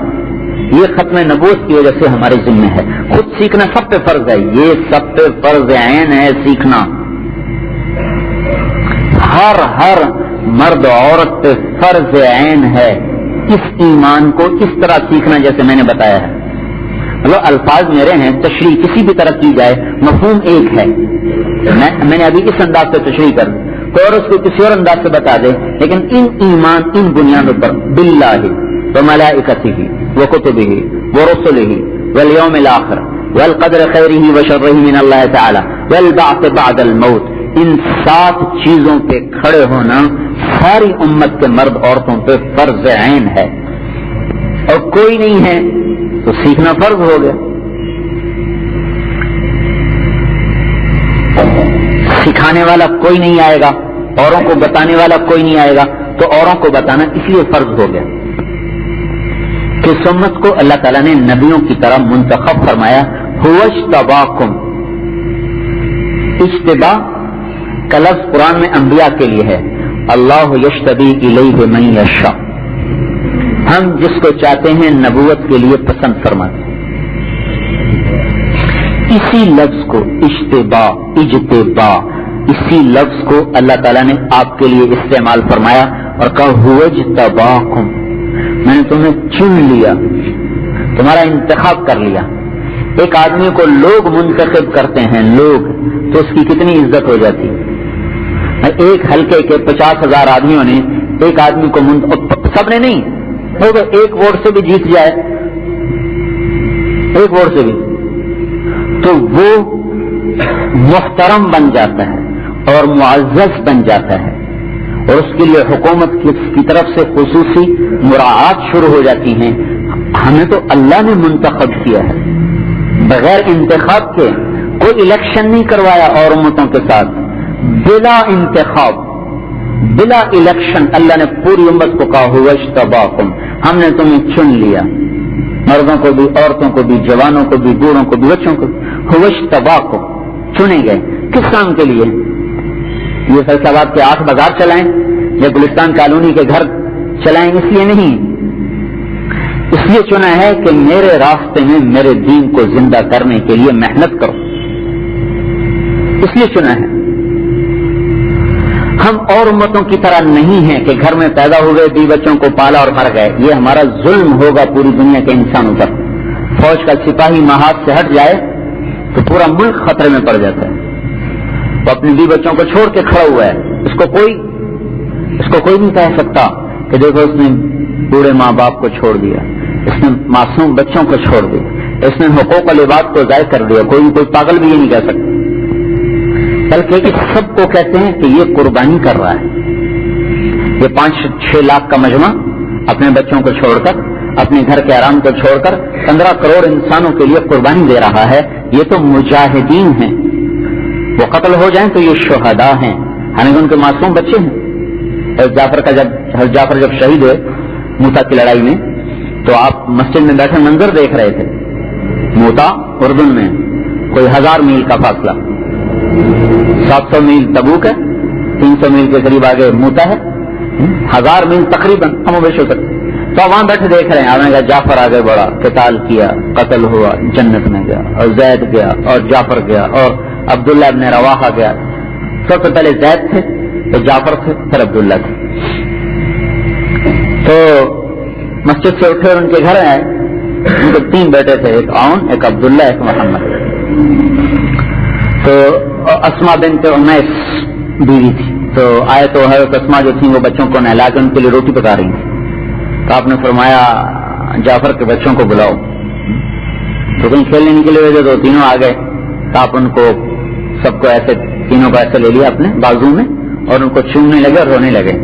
یہ ختم نبوت کی وجہ سے ہمارے ذمہ ہے. خود سیکھنا سب پہ فرض ہے، یہ سب پہ فرض عین ہے سیکھنا. ہر مرد عورت پہ فرض عین ہے اس ایمان کو اس طرح سیکھنا جیسے میں نے بتایا ہے. مطلب الفاظ میرے ہیں، تشریح کسی بھی طرح کی جائے مفہوم ایک ہے. میں نے ابھی اس انداز سے تشریح کر دی، کوئی اور اس کو کسی اور انداز سے بتا دے، لیکن ان ایمان ان بنیادوں پر باللہ وملائکتہ وکتبہ ورسلہ والیوم الآخر والقدر خیرہ وشرہ من اللہ تعالی والبعث بعد الموت، ان 7 چیزوں پہ کھڑے ہونا ساری امت کے مرد عورتوں پہ فرض عین ہے. اور کوئی نہیں ہے تو سیکھنا فرض ہو گیا. سکھانے والا کوئی نہیں آئے گا، اوروں کو بتانے والا کوئی نہیں آئے گا، تو اوروں کو بتانا اس لیے فرض ہو گیا کہ اس امت کو اللہ تعالیٰ نے نبیوں کی طرح منتخب فرمایا. هو اجتباکم، اجتباء کا لفظ قرآن میں انبیاء کے لیے ہے. اللہ یجتبی الیہ من یشاء، ہم جس کو چاہتے ہیں نبوت کے لیے پسند فرماتے ہیں. اسی لفظ کو اجتباء، اسی لفظ کو اللہ تعالیٰ نے آپ کے لیے استعمال فرمایا اور کہا هو اجتباکم، میں نے تمہیں چن لیا، تمہارا انتخاب کر لیا. ایک آدمی کو لوگ منتخب کرتے ہیں، لوگ، تو اس کی کتنی عزت ہو جاتی. ایک حلقے کے 50,000 آدمیوں نے ایک آدمی کو سب نے نہیں، ہوگا ایک ووٹ سے بھی جیت جائے، ایک ووٹ سے بھی، تو وہ محترم بن جاتا ہے اور معزز بن جاتا ہے، اور اس کے لیے حکومت کی طرف سے خصوصی مراعات شروع ہو جاتی ہیں. ہمیں تو اللہ نے منتخب کیا ہے، بغیر انتخاب کے کوئی الیکشن نہیں کروایا اور امتوں کے ساتھ، بلا انتخاب بلا الیکشن اللہ نے پوری امت کو کہا هو اجتباکم، ہم نے تمہیں چن لیا، مردوں کو بھی، عورتوں کو بھی، جوانوں کو بھی، بوڑھوں کو بھی، بچوں کو بھی. هو اجتباکم، چنے گئے. کس کام کے لیے؟ یہ فیصلہ آباد کے 8 بازار چلائیں یا گلستان کالونی کے گھر چلائیں، اس لیے نہیں، اس لیے چنا ہے کہ میرے راستے میں میرے دین کو زندہ کرنے کے لیے محنت کرو، اس لیے چنا ہے. ہم اور امتوں کی طرح نہیں ہیں کہ گھر میں پیدا ہوئے، 2 بچوں کو پالا اور مر گئے. یہ ہمارا ظلم ہوگا پوری دنیا کے انسانوں پر. فوج کا سپاہی محاذ سے ہٹ جائے تو پورا ملک خطرے میں پڑ جاتا ہے. وہ اپنے 2 بچوں کو چھوڑ کے کھڑا ہوا ہے، اس کو کوئی نہیں کہہ سکتا کہ دیکھو اس نے بوڑھے ماں باپ کو چھوڑ دیا، اس نے معصوم بچوں کو چھوڑ دیا، اس نے حقوق العباد کو ضائع کر دیا. کوئی پاگل بھی یہ نہیں کہہ سکتا، بلکہ اس سب کو کہتے ہیں کہ یہ قربانی کر رہا ہے. یہ 5-6 لاکھ کا مجمع اپنے بچوں کو چھوڑ کر، اپنے گھر کے آرام کو چھوڑ کر 15 کروڑ انسانوں کے لیے قربانی دے رہا ہے. یہ تو مجاہدین ہیں، وہ قتل ہو جائیں تو یہ شہداء ہیں، حالانکہ ان کے معصوم بچے ہیں. حضرت جعفر جب شہید ہوئے موتا کی لڑائی میں، تو آپ مسجد میں بیٹھے منظر دیکھ رہے تھے. موتا اردن میں کوئی 1000 میل کا فاصلہ، 700 میل تبوک ہے، 300 میل کے قریب آگے موتا ہے، 1000 میل تقریباً ہم و بیش ہو سکتے. تو وہاں بیٹھے دیکھ رہے ہیں. آپ نے کہا جعفر آگے بڑھا، قتال کیا، قتل ہوا، جنت میں گیا، اور زید گیا، اور جعفر گیا، اور عبداللہ ابن رواحہ گیا. سب سے پہلے زید تھے، پھر جعفر تھے، پھر عبداللہ تھے. تو مسجد سے اٹھے اور ان کے گھر آئے. ان کے 3 بیٹے تھے، ایک عون، ایک عبداللہ، ایک محمد. تو اسما بنت امیس بیوی تھی. تو آئے تو حضرت اسما جو تھیں وہ بچوں کو نہلا کے ان کے لیے روٹی پکا رہی تھی. تو آپ نے فرمایا جعفر کے بچوں کو بلاؤ. تو کہیں کھیلنے کے لیے وجہ تو تینوں آ گئے. تو آپ ان کو سب کو ایسے تینوں کو ایسے لے لیا اپنے بازو میں اور ان کو چومنے لگے اور رونے لگے.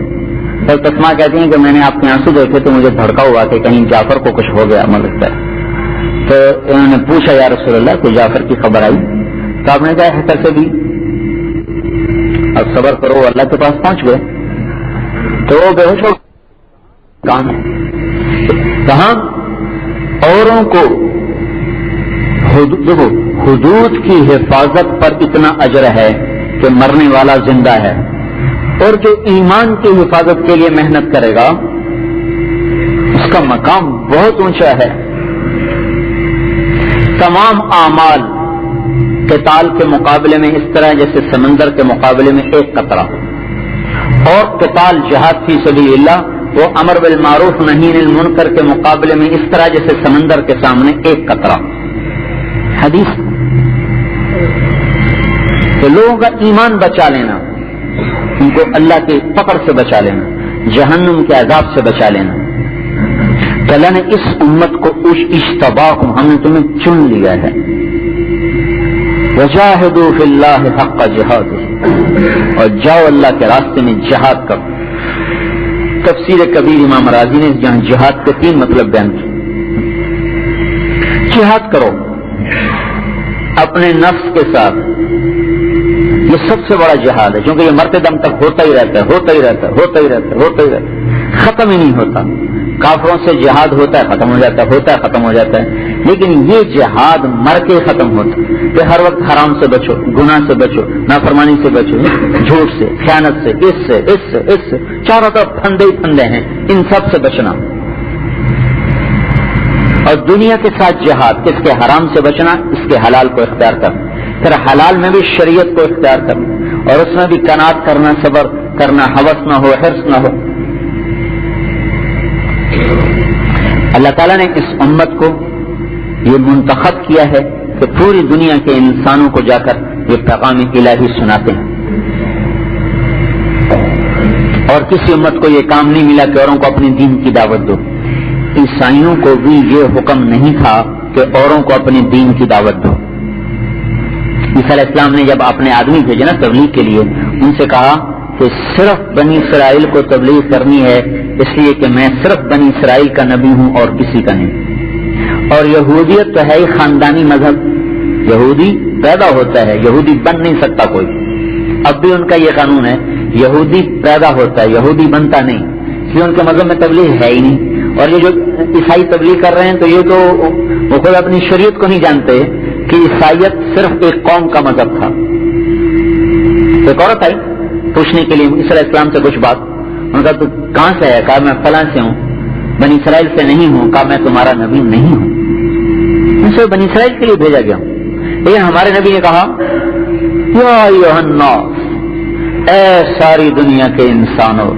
تو تسما کہتی ہیں کہ میں نے آپ کے آنسو دیکھے تو مجھے دھڑکا ہوا کہ کہیں جعفر کو کچھ ہو گیا ملک پر. تو انہوں نے پوچھا یا رسول اللہ کو جعفر کی خبر آئی؟ تو آپ نے کہا ہے سے بھی اب صبر کرو، اللہ کے پاس پہنچ گئے. تو وہ بے ہوش ہو کہاں اوروں کو حدود کی حفاظت پر اتنا اجر ہے کہ مرنے والا زندہ ہے، اور جو ایمان کی حفاظت کے لیے محنت کرے گا اس کا مقام بہت اونچا ہے. تمام اعمال قتال کے مقابلے میں اس طرح جیسے سمندر کے مقابلے میں ایک قطرہ، اور قتال جہاد فی سبیل اللہ وہ امر بالمعروف نہی عن المنکر کے مقابلے میں اس طرح جیسے سمندر کے سامنے ایک قطرہ. حدیث کہ لوگوں کا ایمان بچا لینا، ان کو اللہ کی پکڑ سے بچا لینا، جہنم کے عذاب سے بچا لینا. تو اللہ نے اس امت کو اجتباکم، ہم نے تمہیں چن لیا ہے. وجاہدوا فی اللہ حق جہادہ، اور جاؤ اللہ کے راستے میں جہاد کرو. تفسیر کبیر امام راضی نے جہاں جہاد کے 3 مطلب بیان کیے. جہاد کرو اپنے نفس کے ساتھ، یہ سب سے بڑا جہاد ہے، کیونکہ یہ مرتے دم تک ہوتا ہی رہتا ہے، ہوتا ہی رہتا ہے، ہوتا ہی رہتا ہے، ہوتا ہی رہتا ہے، ختم ہی نہیں ہوتا. کافروں سے جہاد ہوتا ہے، ختم ہو جاتا ہے، ہوتا ہے، ختم ہو جاتا ہے. لیکن یہ جہاد مر کے ختم ہوتا ہے کہ ہر وقت حرام سے بچو، گناہ سے بچو، نافرمانی سے بچو، جھوٹ سے، خیانت سے، اس سے چاروں طرف پھندے ہی پھندے ہیں، ان سب سے بچنا. اور دنیا کے ساتھ جہاد، کس کے حرام سے بچنا، اس کے حلال کو اختیار کرنا، پھر حلال میں بھی شریعت کو اختیار کرنا، اور اس میں بھی قناعت کرنا، صبر کرنا، ہوس نہ ہو، حرص نہ ہو. اللہ تعالیٰ نے اس امت کو یہ منتخب کیا ہے کہ پوری دنیا کے انسانوں کو جا کر یہ پیغام الہی سناتے ہیں. اور کسی امت کو یہ کام نہیں ملا کہ اوروں کو اپنے دین کی دعوت دو. عیسائیوں کو بھی یہ حکم نہیں تھا کہ اوروں کو اپنے دین کی دعوت دو. عیسیٰ علیہ السلام نے جب اپنے آدمی بھیجے نا تبلیغ کے لیے، ان سے کہا کہ صرف بنی اسرائیل کو تبلیغ کرنی ہے، اس لیے کہ میں صرف بنی اسرائیل کا نبی ہوں اور کسی کا نہیں. اور یہودیت تو ہے ہی خاندانی مذہب، یہودی پیدا ہوتا ہے، یہودی بن نہیں سکتا کوئی. اب بھی ان کا یہ قانون ہے، یہودی پیدا ہوتا ہے، یہودی بنتا نہیں، اس لیے ان کے مذہب میں تبلیغ ہے ہی نہیں. اور یہ جو عیسائی تبلیغ کر رہے ہیں تو یہ تو وہ خود اپنی شریعت کو نہیں جانتے کہ عیسائیت صرف ایک قوم کا مذہب تھا. ایک عورت آئی پوچھنے کے لیے عیسیٰ علیہ السلام سے کچھ بات. ان کا تو کہاں سے ہے؟ کہا میں فلاں سے ہوں، بنی اسرائیل سے نہیں ہوں. کہا میں تمہارا نبی نہیں ہوں، اسے بنی اسرائیل کے لیے بھیجا گیا ہوں. لیکن ہمارے نبی نے کہا یا ایھا الناس، اے ساری دنیا کے انسانوں،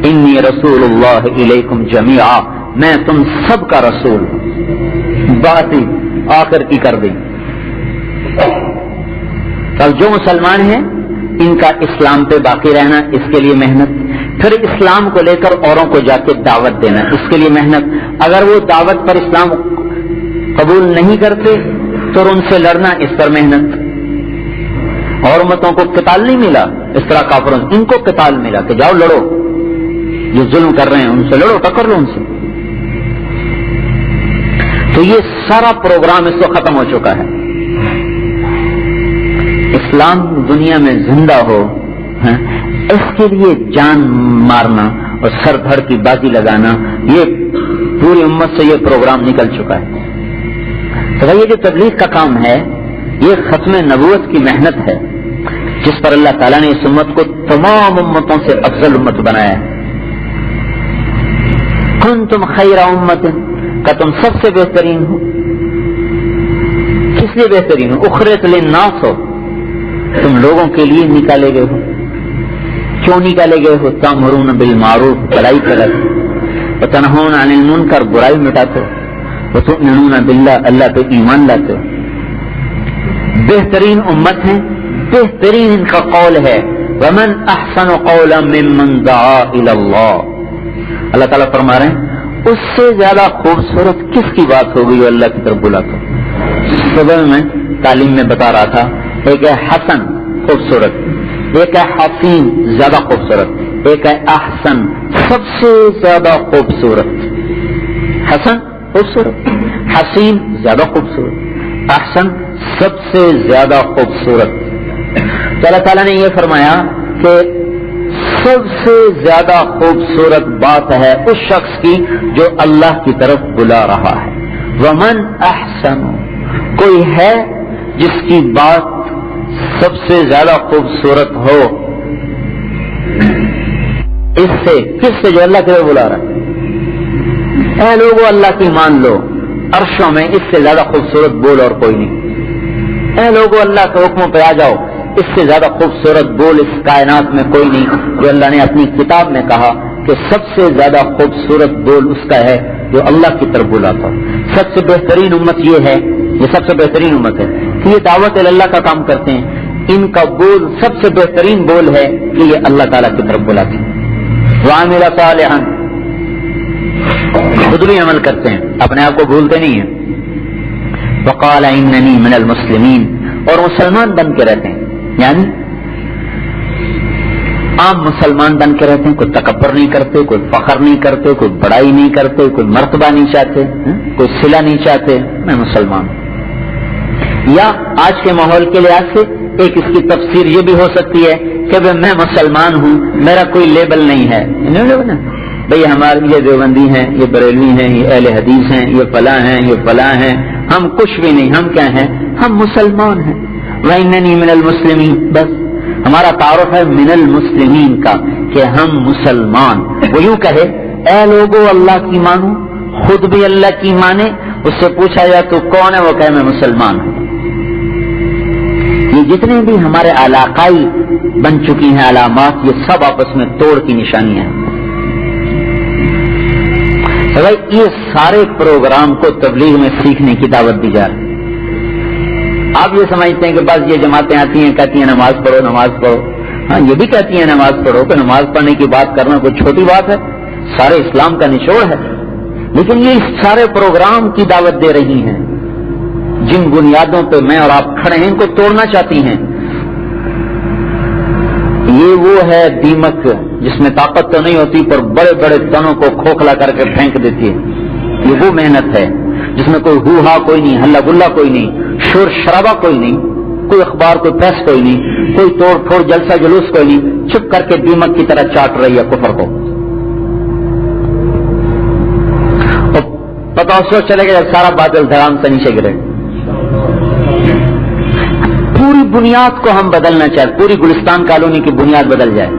انی رسول اللہ الیکم جمیعا، میں تم سب کا رسول ہوں. بات ہی آخر کی کر دی. اب جو مسلمان ہیں ان کا اسلام پہ باقی رہنا، اس کے لیے محنت، پھر اسلام کو لے کر اوروں کو جا کے دعوت دینا، اس کے لیے محنت. اگر وہ دعوت پر اسلام قبول نہیں کرتے تو ان سے لڑنا، اس پر محنت. اور امتوں کو قتال نہیں ملا اس طرح کافروں سے، ان کو قتال ملا کہ جاؤ لڑو، جو ظلم کر رہے ہیں ان سے لڑو، ٹکر لو ان سے. تو یہ سارا پروگرام اس کو ختم ہو چکا ہے. اسلام دنیا میں زندہ ہو، اس کے لیے جان مارنا اور سر دھڑ کی بازی لگانا، یہ پوری امت سے یہ پروگرام نکل چکا ہے. تو یہ جو تبلیغ کا کام ہے یہ ختم نبوت کی محنت ہے، جس پر اللہ تعالیٰ نے اس امت کو تمام امتوں سے افضل امت بنایا ہے. کنتم خیر امت، کہ تم سب سے بہترین ہو. کس لیے بہترین ہو؟ اخرجت للناس ہو، تم لوگوں کے لیے نکالے گئے ہو. کیوں نکالے گئے ہو؟ تأمرون بالمعروف، بھلائی کرتے، وتنہون عن المنکر، برائی مٹاتے، وتؤمنون باللہ، اللہ پہ ایمان لاتے ہو. بہترین امت ہے، بہترین ان کا قول ہے. ومن احسن قولا ممن دعا الی اللہ، اللہ تعالیٰ فرما رہے ہیں اس سے زیادہ خوبصورت کس کی بات ہوگی جو اللہ کی طرف بلاتا. صبح میں تعلیم میں بتا رہا تھا، ایک ہے حسن خوبصورت، ایک ہے حسین زیادہ خوبصورت، ایک ہے احسن سب سے زیادہ خوبصورت. حسن خوبصورت، حسین زیادہ خوبصورت، احسن سب سے زیادہ خوبصورت. تو اللہ تعالیٰ نے یہ فرمایا کہ سب سے زیادہ خوبصورت بات ہے اس شخص کی جو اللہ کی طرف بلا رہا ہے. ومن احسن، کوئی ہے جس کی بات سب سے زیادہ خوبصورت ہو اس سے، کس سے؟ جو اللہ کی طرف بلا رہا ہے. اے لوگو اللہ کی مان لو، عرشوں میں اس سے زیادہ خوبصورت بول اور کوئی نہیں. اے لوگو اللہ کے حکموں پہ آ جاؤ، اس سے زیادہ خوبصورت بول اس کائنات میں کوئی نہیں. جو اللہ نے اپنی کتاب میں کہا کہ سب سے زیادہ خوبصورت بول اس کا ہے جو اللہ کی طرف بلاتا. سب سے بہترین امت یہ ہے، یہ سب سے بہترین امت ہے کہ یہ دعوت اللہ کا کام کرتے ہیں. ان کا بول سب سے بہترین بول ہے کہ یہ اللہ تعالیٰ کی طرف بلاتے ہیں. وعمل صالحا، خود بھی عمل کرتے ہیں، اپنے آپ کو بھولتے نہیں ہیں. وقال اننی من المسلمین، اور مسلمان بن کے رہتے ہیں، یعنی عام مسلمان بن کے رہتے ہیں. کوئی تکبر نہیں کرتے، کوئی فخر نہیں کرتے، کوئی بڑائی نہیں کرتے، کوئی مرتبہ نہیں چاہتے، کوئی صلہ نہیں چاہتے. میں مسلمان. یا آج کے ماحول کے لحاظ سے ایک اس کی تفسیر یہ بھی ہو سکتی ہے کہ میں مسلمان ہوں، میرا کوئی لیبل نہیں ہے. بھئی ہمارے یہ دیوبندی ہیں، یہ بریلوی ہیں، یہ اہل حدیث ہیں، یہ فلاں ہیں، یہ فلاں ہیں. ہم کچھ بھی نہیں، ہم کیا ہیں؟ ہم مسلمان ہیں. وَإِنَّنِي مِنَ الْمُسْلِمِينَ، بس ہمارا تعارف ہے من المسلمین کا کہ ہم مسلمان. وہ یوں کہے اے لوگو اللہ کی مانو، خود بھی اللہ کی مانے. اس سے پوچھا جائے تو کون ہے؟ وہ کہے میں مسلمان ہوں. یہ جتنے بھی ہمارے علاقائی بن چکی ہیں علامات، یہ سب آپس میں توڑ کی نشانیاں ہیں. بھائی یہ سارے پروگرام کو تبلیغ میں سیکھنے کی دعوت دی جا رہی ہے. آپ یہ سمجھتے ہیں کہ بس یہ جماعتیں آتی ہیں کہتی ہیں نماز پڑھو نماز پڑھو. ہاں یہ بھی کہتی ہیں نماز پڑھو، کہ نماز پڑھنے کی بات کرنا کوئی چھوٹی بات ہے؟ سارے اسلام کا نچوڑ ہے. لیکن یہ اس سارے پروگرام کی دعوت دے رہی ہیں جن بنیادوں پہ میں اور آپ کھڑے ہیں، ان کو توڑنا چاہتی ہیں. یہ وہ ہے دیمک جس میں طاقت تو نہیں ہوتی پر بڑے بڑے تنوں کو کھوکھلا کر کے پھینک دیتی ہے. یہ وہ محنت ہے جس میں کوئی ہو ہا کوئی نہیں، ہلا گلا کوئی نہیں، شور شرابہ کوئی نہیں، کوئی اخبار کوئی پریس کوئی نہیں، کوئی توڑ پھوڑ جلسہ جلوس کوئی نہیں. چپ کر کے دیمک کی طرح چاٹ رہی ہے کفر کو. پتا اس وقت چلے گا سارا بادل دھڑام سے نیچے گرے. پوری بنیاد کو ہم بدلنا چاہتے، پوری گلستان کالونی کی بنیاد بدل جائے،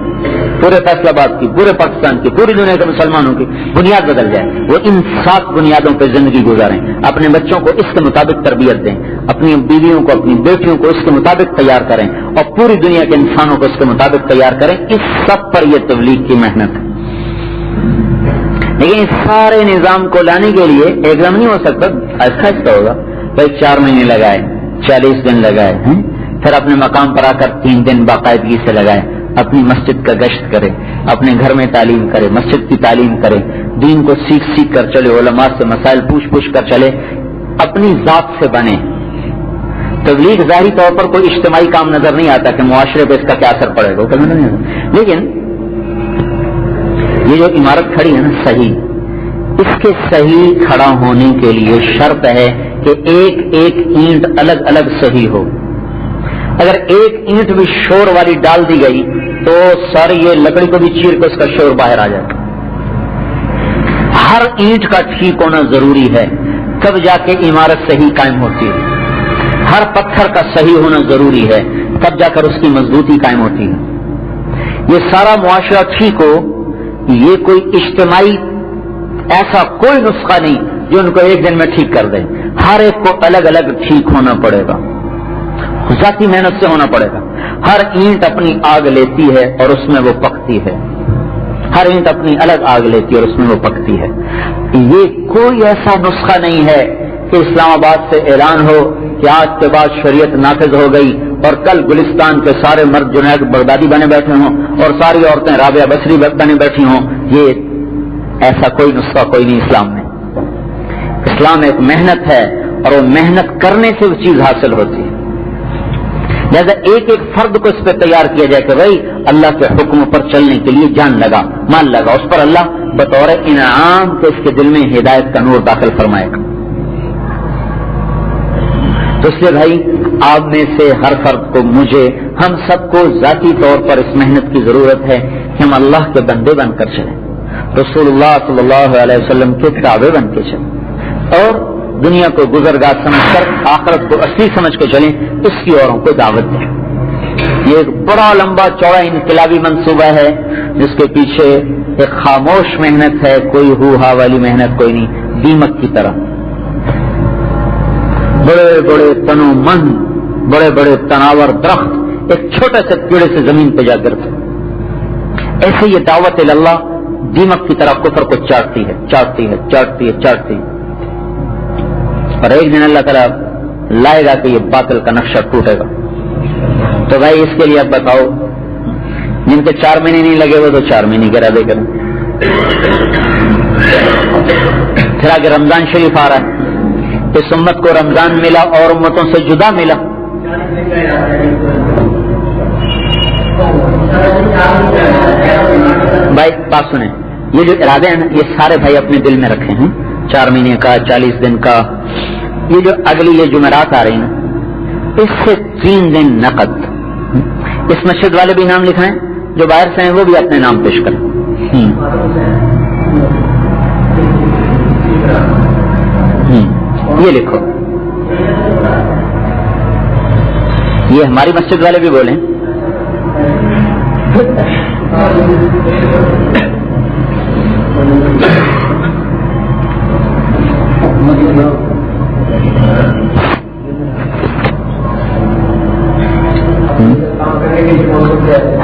پورے فیصلہ آباد کی، پورے پاکستان کی، پوری دنیا کے مسلمانوں کی بنیاد بدل جائے. وہ ان 7 بنیادوں پہ زندگی گزاریں، اپنے بچوں کو اس کے مطابق تربیت دیں، اپنی بیویوں کو اپنی بیٹیوں کو اس کے مطابق تیار کریں، اور پوری دنیا کے انسانوں کو اس کے مطابق تیار کریں. اس سب پر یہ تبلیغ کی محنت ہے. لیکن اس سارے نظام کو لانے کے لیے ایک دم نہیں ہو سکتا، ایسا ہوگا. بھائی 4 مہینے لگائے، 40 دن لگائے، پھر اپنے مقام پر آ کر 3 دن باقاعدگی سے لگائے، اپنی مسجد کا گشت کرے، اپنے گھر میں تعلیم کرے، مسجد کی تعلیم کرے، دین کو سیکھ کر چلے، علماء سے مسائل پوچھ کر چلے، اپنی ذات سے بنے۔ تبلیغ ظاہری طور پر کوئی اجتماعی کام نظر نہیں آتا کہ معاشرے پہ اس کا کیا اثر پڑے گا، لیکن یہ جو عمارت کھڑی ہے نا صحیح، اس کے صحیح کھڑا ہونے کے لیے شرط ہے کہ ایک ایک اینٹ الگ الگ صحیح ہو۔ اگر ایک اینٹ بھی شور والی ڈال دی گئی تو سر یہ لکڑی کو بھی چیر کے اس کا شور باہر آ جائے۔ ہر اینٹ کا ٹھیک ہونا ضروری ہے، تب جا کے عمارت صحیح قائم ہوتی ہے۔ ہر پتھر کا صحیح ہونا ضروری ہے، تب جا کر اس کی مضبوطی قائم ہوتی ہے۔ یہ سارا معاشرہ ٹھیک ہو، یہ کوئی اجتماعی ایسا کوئی نسخہ نہیں جو ان کو ایک دن میں ٹھیک کر دے، ہر ایک کو الگ الگ ٹھیک ہونا پڑے گا، ذاتی محنت سے ہونا پڑے گا۔ ہر اینٹ اپنی آگ لیتی ہے اور اس میں وہ پکتی ہے، ہر اینٹ اپنی الگ آگ لیتی ہے اور اس میں وہ پکتی ہے۔ یہ کوئی ایسا نسخہ نہیں ہے کہ اسلام آباد سے اعلان ہو کہ آج کے بعد شریعت نافذ ہو گئی اور کل گلستان کے سارے مرد جنید بغدادی بنے بیٹھے ہوں اور ساری عورتیں رابعہ بصری بنے بیٹھی ہوں۔ یہ ایسا کوئی نسخہ کوئی نہیں اسلام میں۔ اسلام ایک محنت ہے اور وہ محنت کرنے سے وہ چیز حاصل ہوتی ہے۔ لہذا ایک ایک فرد کو اس پہ تیار کیا جائے کہ بھائی اللہ کے حکم پر چلنے کے لیے جان لگا، مان لگا، اس پر اللہ بطور انعام کے اس کے دل میں ہدایت کا نور داخل فرمائے گا۔ تو اس لیے بھائی آپ میں سے ہر فرد کو، مجھے، ہم سب کو ذاتی طور پر اس محنت کی ضرورت ہے کہ ہم اللہ کے بندے بن کر چلیں، رسول اللہ صلی اللہ علیہ وسلم کے تابع بن کے چلیں اور دنیا کو گزرگاہ سمجھ کر آخرت کو اصلی سمجھ کے چلیں، اس کی اوروں کو دعوت دیں۔ یہ ایک بڑا لمبا چوڑا انقلابی منصوبہ ہے جس کے پیچھے ایک خاموش محنت ہے، کوئی ہو ہا والی محنت کوئی نہیں، دیمک کی طرح بڑے بڑے تنو من، بڑے بڑے تناور درخت ایک چھوٹے سے کیڑے سے زمین پہ جا گرتے، ایسے یہ دعوت اللہ دیمک کی طرح کفر کو چاٹتی ہے، چاٹتی ہے، چاٹتی ہے، چاٹتی ہے، اور ایک دن اللہ تعالیٰ لائے گا کہ یہ باطل کا نقشہ ٹوٹے گا۔ تو بھائی اس کے لیے اب بتاؤ، جن کے 4 مہینے نہیں لگے وہ تو 4 مہینے کے ارادے کریں۔ پھر آگے رمضان شریف آ رہا ہے، اس امت کو رمضان ملا اور امتوں سے جدا ملا۔ بھائی بات سنیں، یہ جو ارادے ہیں نا یہ سارے بھائی اپنے دل میں رکھے ہیں، 4 مہینے کا، 40 دن کا، یہ جو اگلی یہ جمعرات آ رہی ہیں اس سے 3 دن نقد۔ اس مسجد والے بھی نام لکھائیں، جو باہر سے ہیں وہ بھی اپنے نام پیش کریں۔ یہ لکھو، یہ ہماری مسجد والے بھی بولیں۔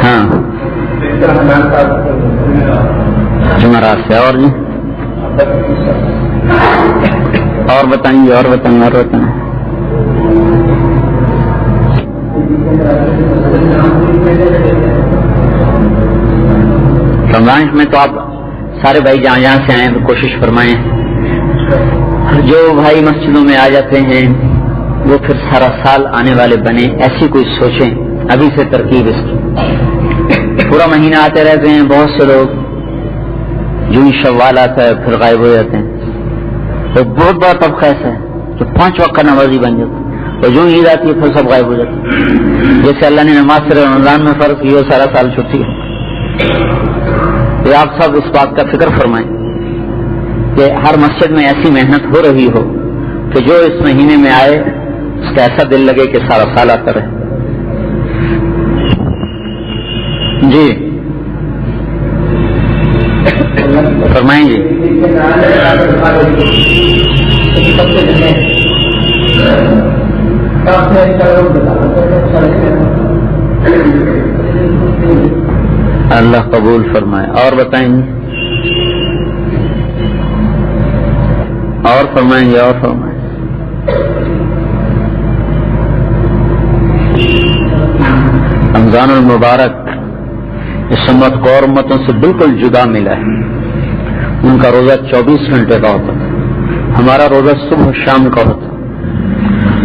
ہاں جمعرات سے اور جی اور بتائیں گے، اور بتائیں گے، اور بتائیں۔ رمضان میں تو آپ سارے بھائی جہاں جہاں سے آئے تو کوشش فرمائیں، جو بھائی مسجدوں میں آ جاتے ہیں وہ پھر سارا سال آنے والے بنے، ایسی کوئی سوچیں ابھی سے ترکیب اس کی۔ پورا مہینہ آتے رہتے ہیں بہت سے لوگ، جو ہی شوال آتا ہے پھر غائب ہو جاتے ہیں، تو بہت بڑا طبقہ ایسا ہے جو 5 وقت کا نمازی بن جاتا ہے، اور جو عید آتی ہے پھر سب غائب ہو جاتے ہیں۔ جیسے اللہ نے نماز سے رمضان میں فرض کی وہ سارا سال چھٹی ہے۔ تو آپ سب اس بات کا فکر فرمائیں کہ ہر مسجد میں ایسی محنت ہو رہی ہو کہ جو اس مہینے میں آئے اس کا ایسا دل لگے کہ سارا سال آتا رہے۔ جی فرمائیں جی۔ اللہ قبول فرمائے۔ اور بتائیں گے، اور فرمائیں گے، اور فرمائیں۔ رمضان المبارک اس امت کو اور امتوں سے بالکل جدا ملا ہے. ان کا روزہ 24 گھنٹے کا ہوتا تھا, ہمارا روزہ صبح شام کا ہوتا.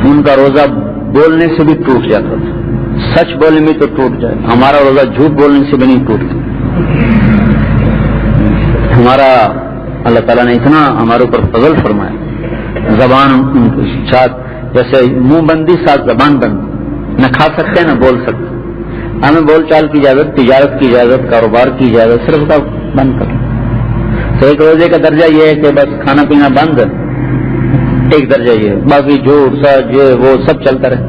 ان کا روزہ بولنے سے بھی ٹوٹ جاتا تھا, سچ بولنے میں تو ٹوٹ جائے, ہمارا روزہ جھوٹ بولنے سے بھی نہیں ٹوٹتا. ہمارا اللہ تعالیٰ نے اتنا ہمارے اوپر فضل فرمایا, زبان ساتھ جیسے منہ بندی ساتھ زبان بند, نہ کھا سکتے نہ بول سکتے. ہمیں بول چال کی اجازت, تجارت کی اجازت, کاروبار کی اجازت, صرف کا بند کر. تو ایک روزے کا درجہ یہ ہے کہ بس کھانا پینا بند, ایک درجہ یہ ہے, باقی جھوٹ سچ یہ وہ سب چلتا رہے.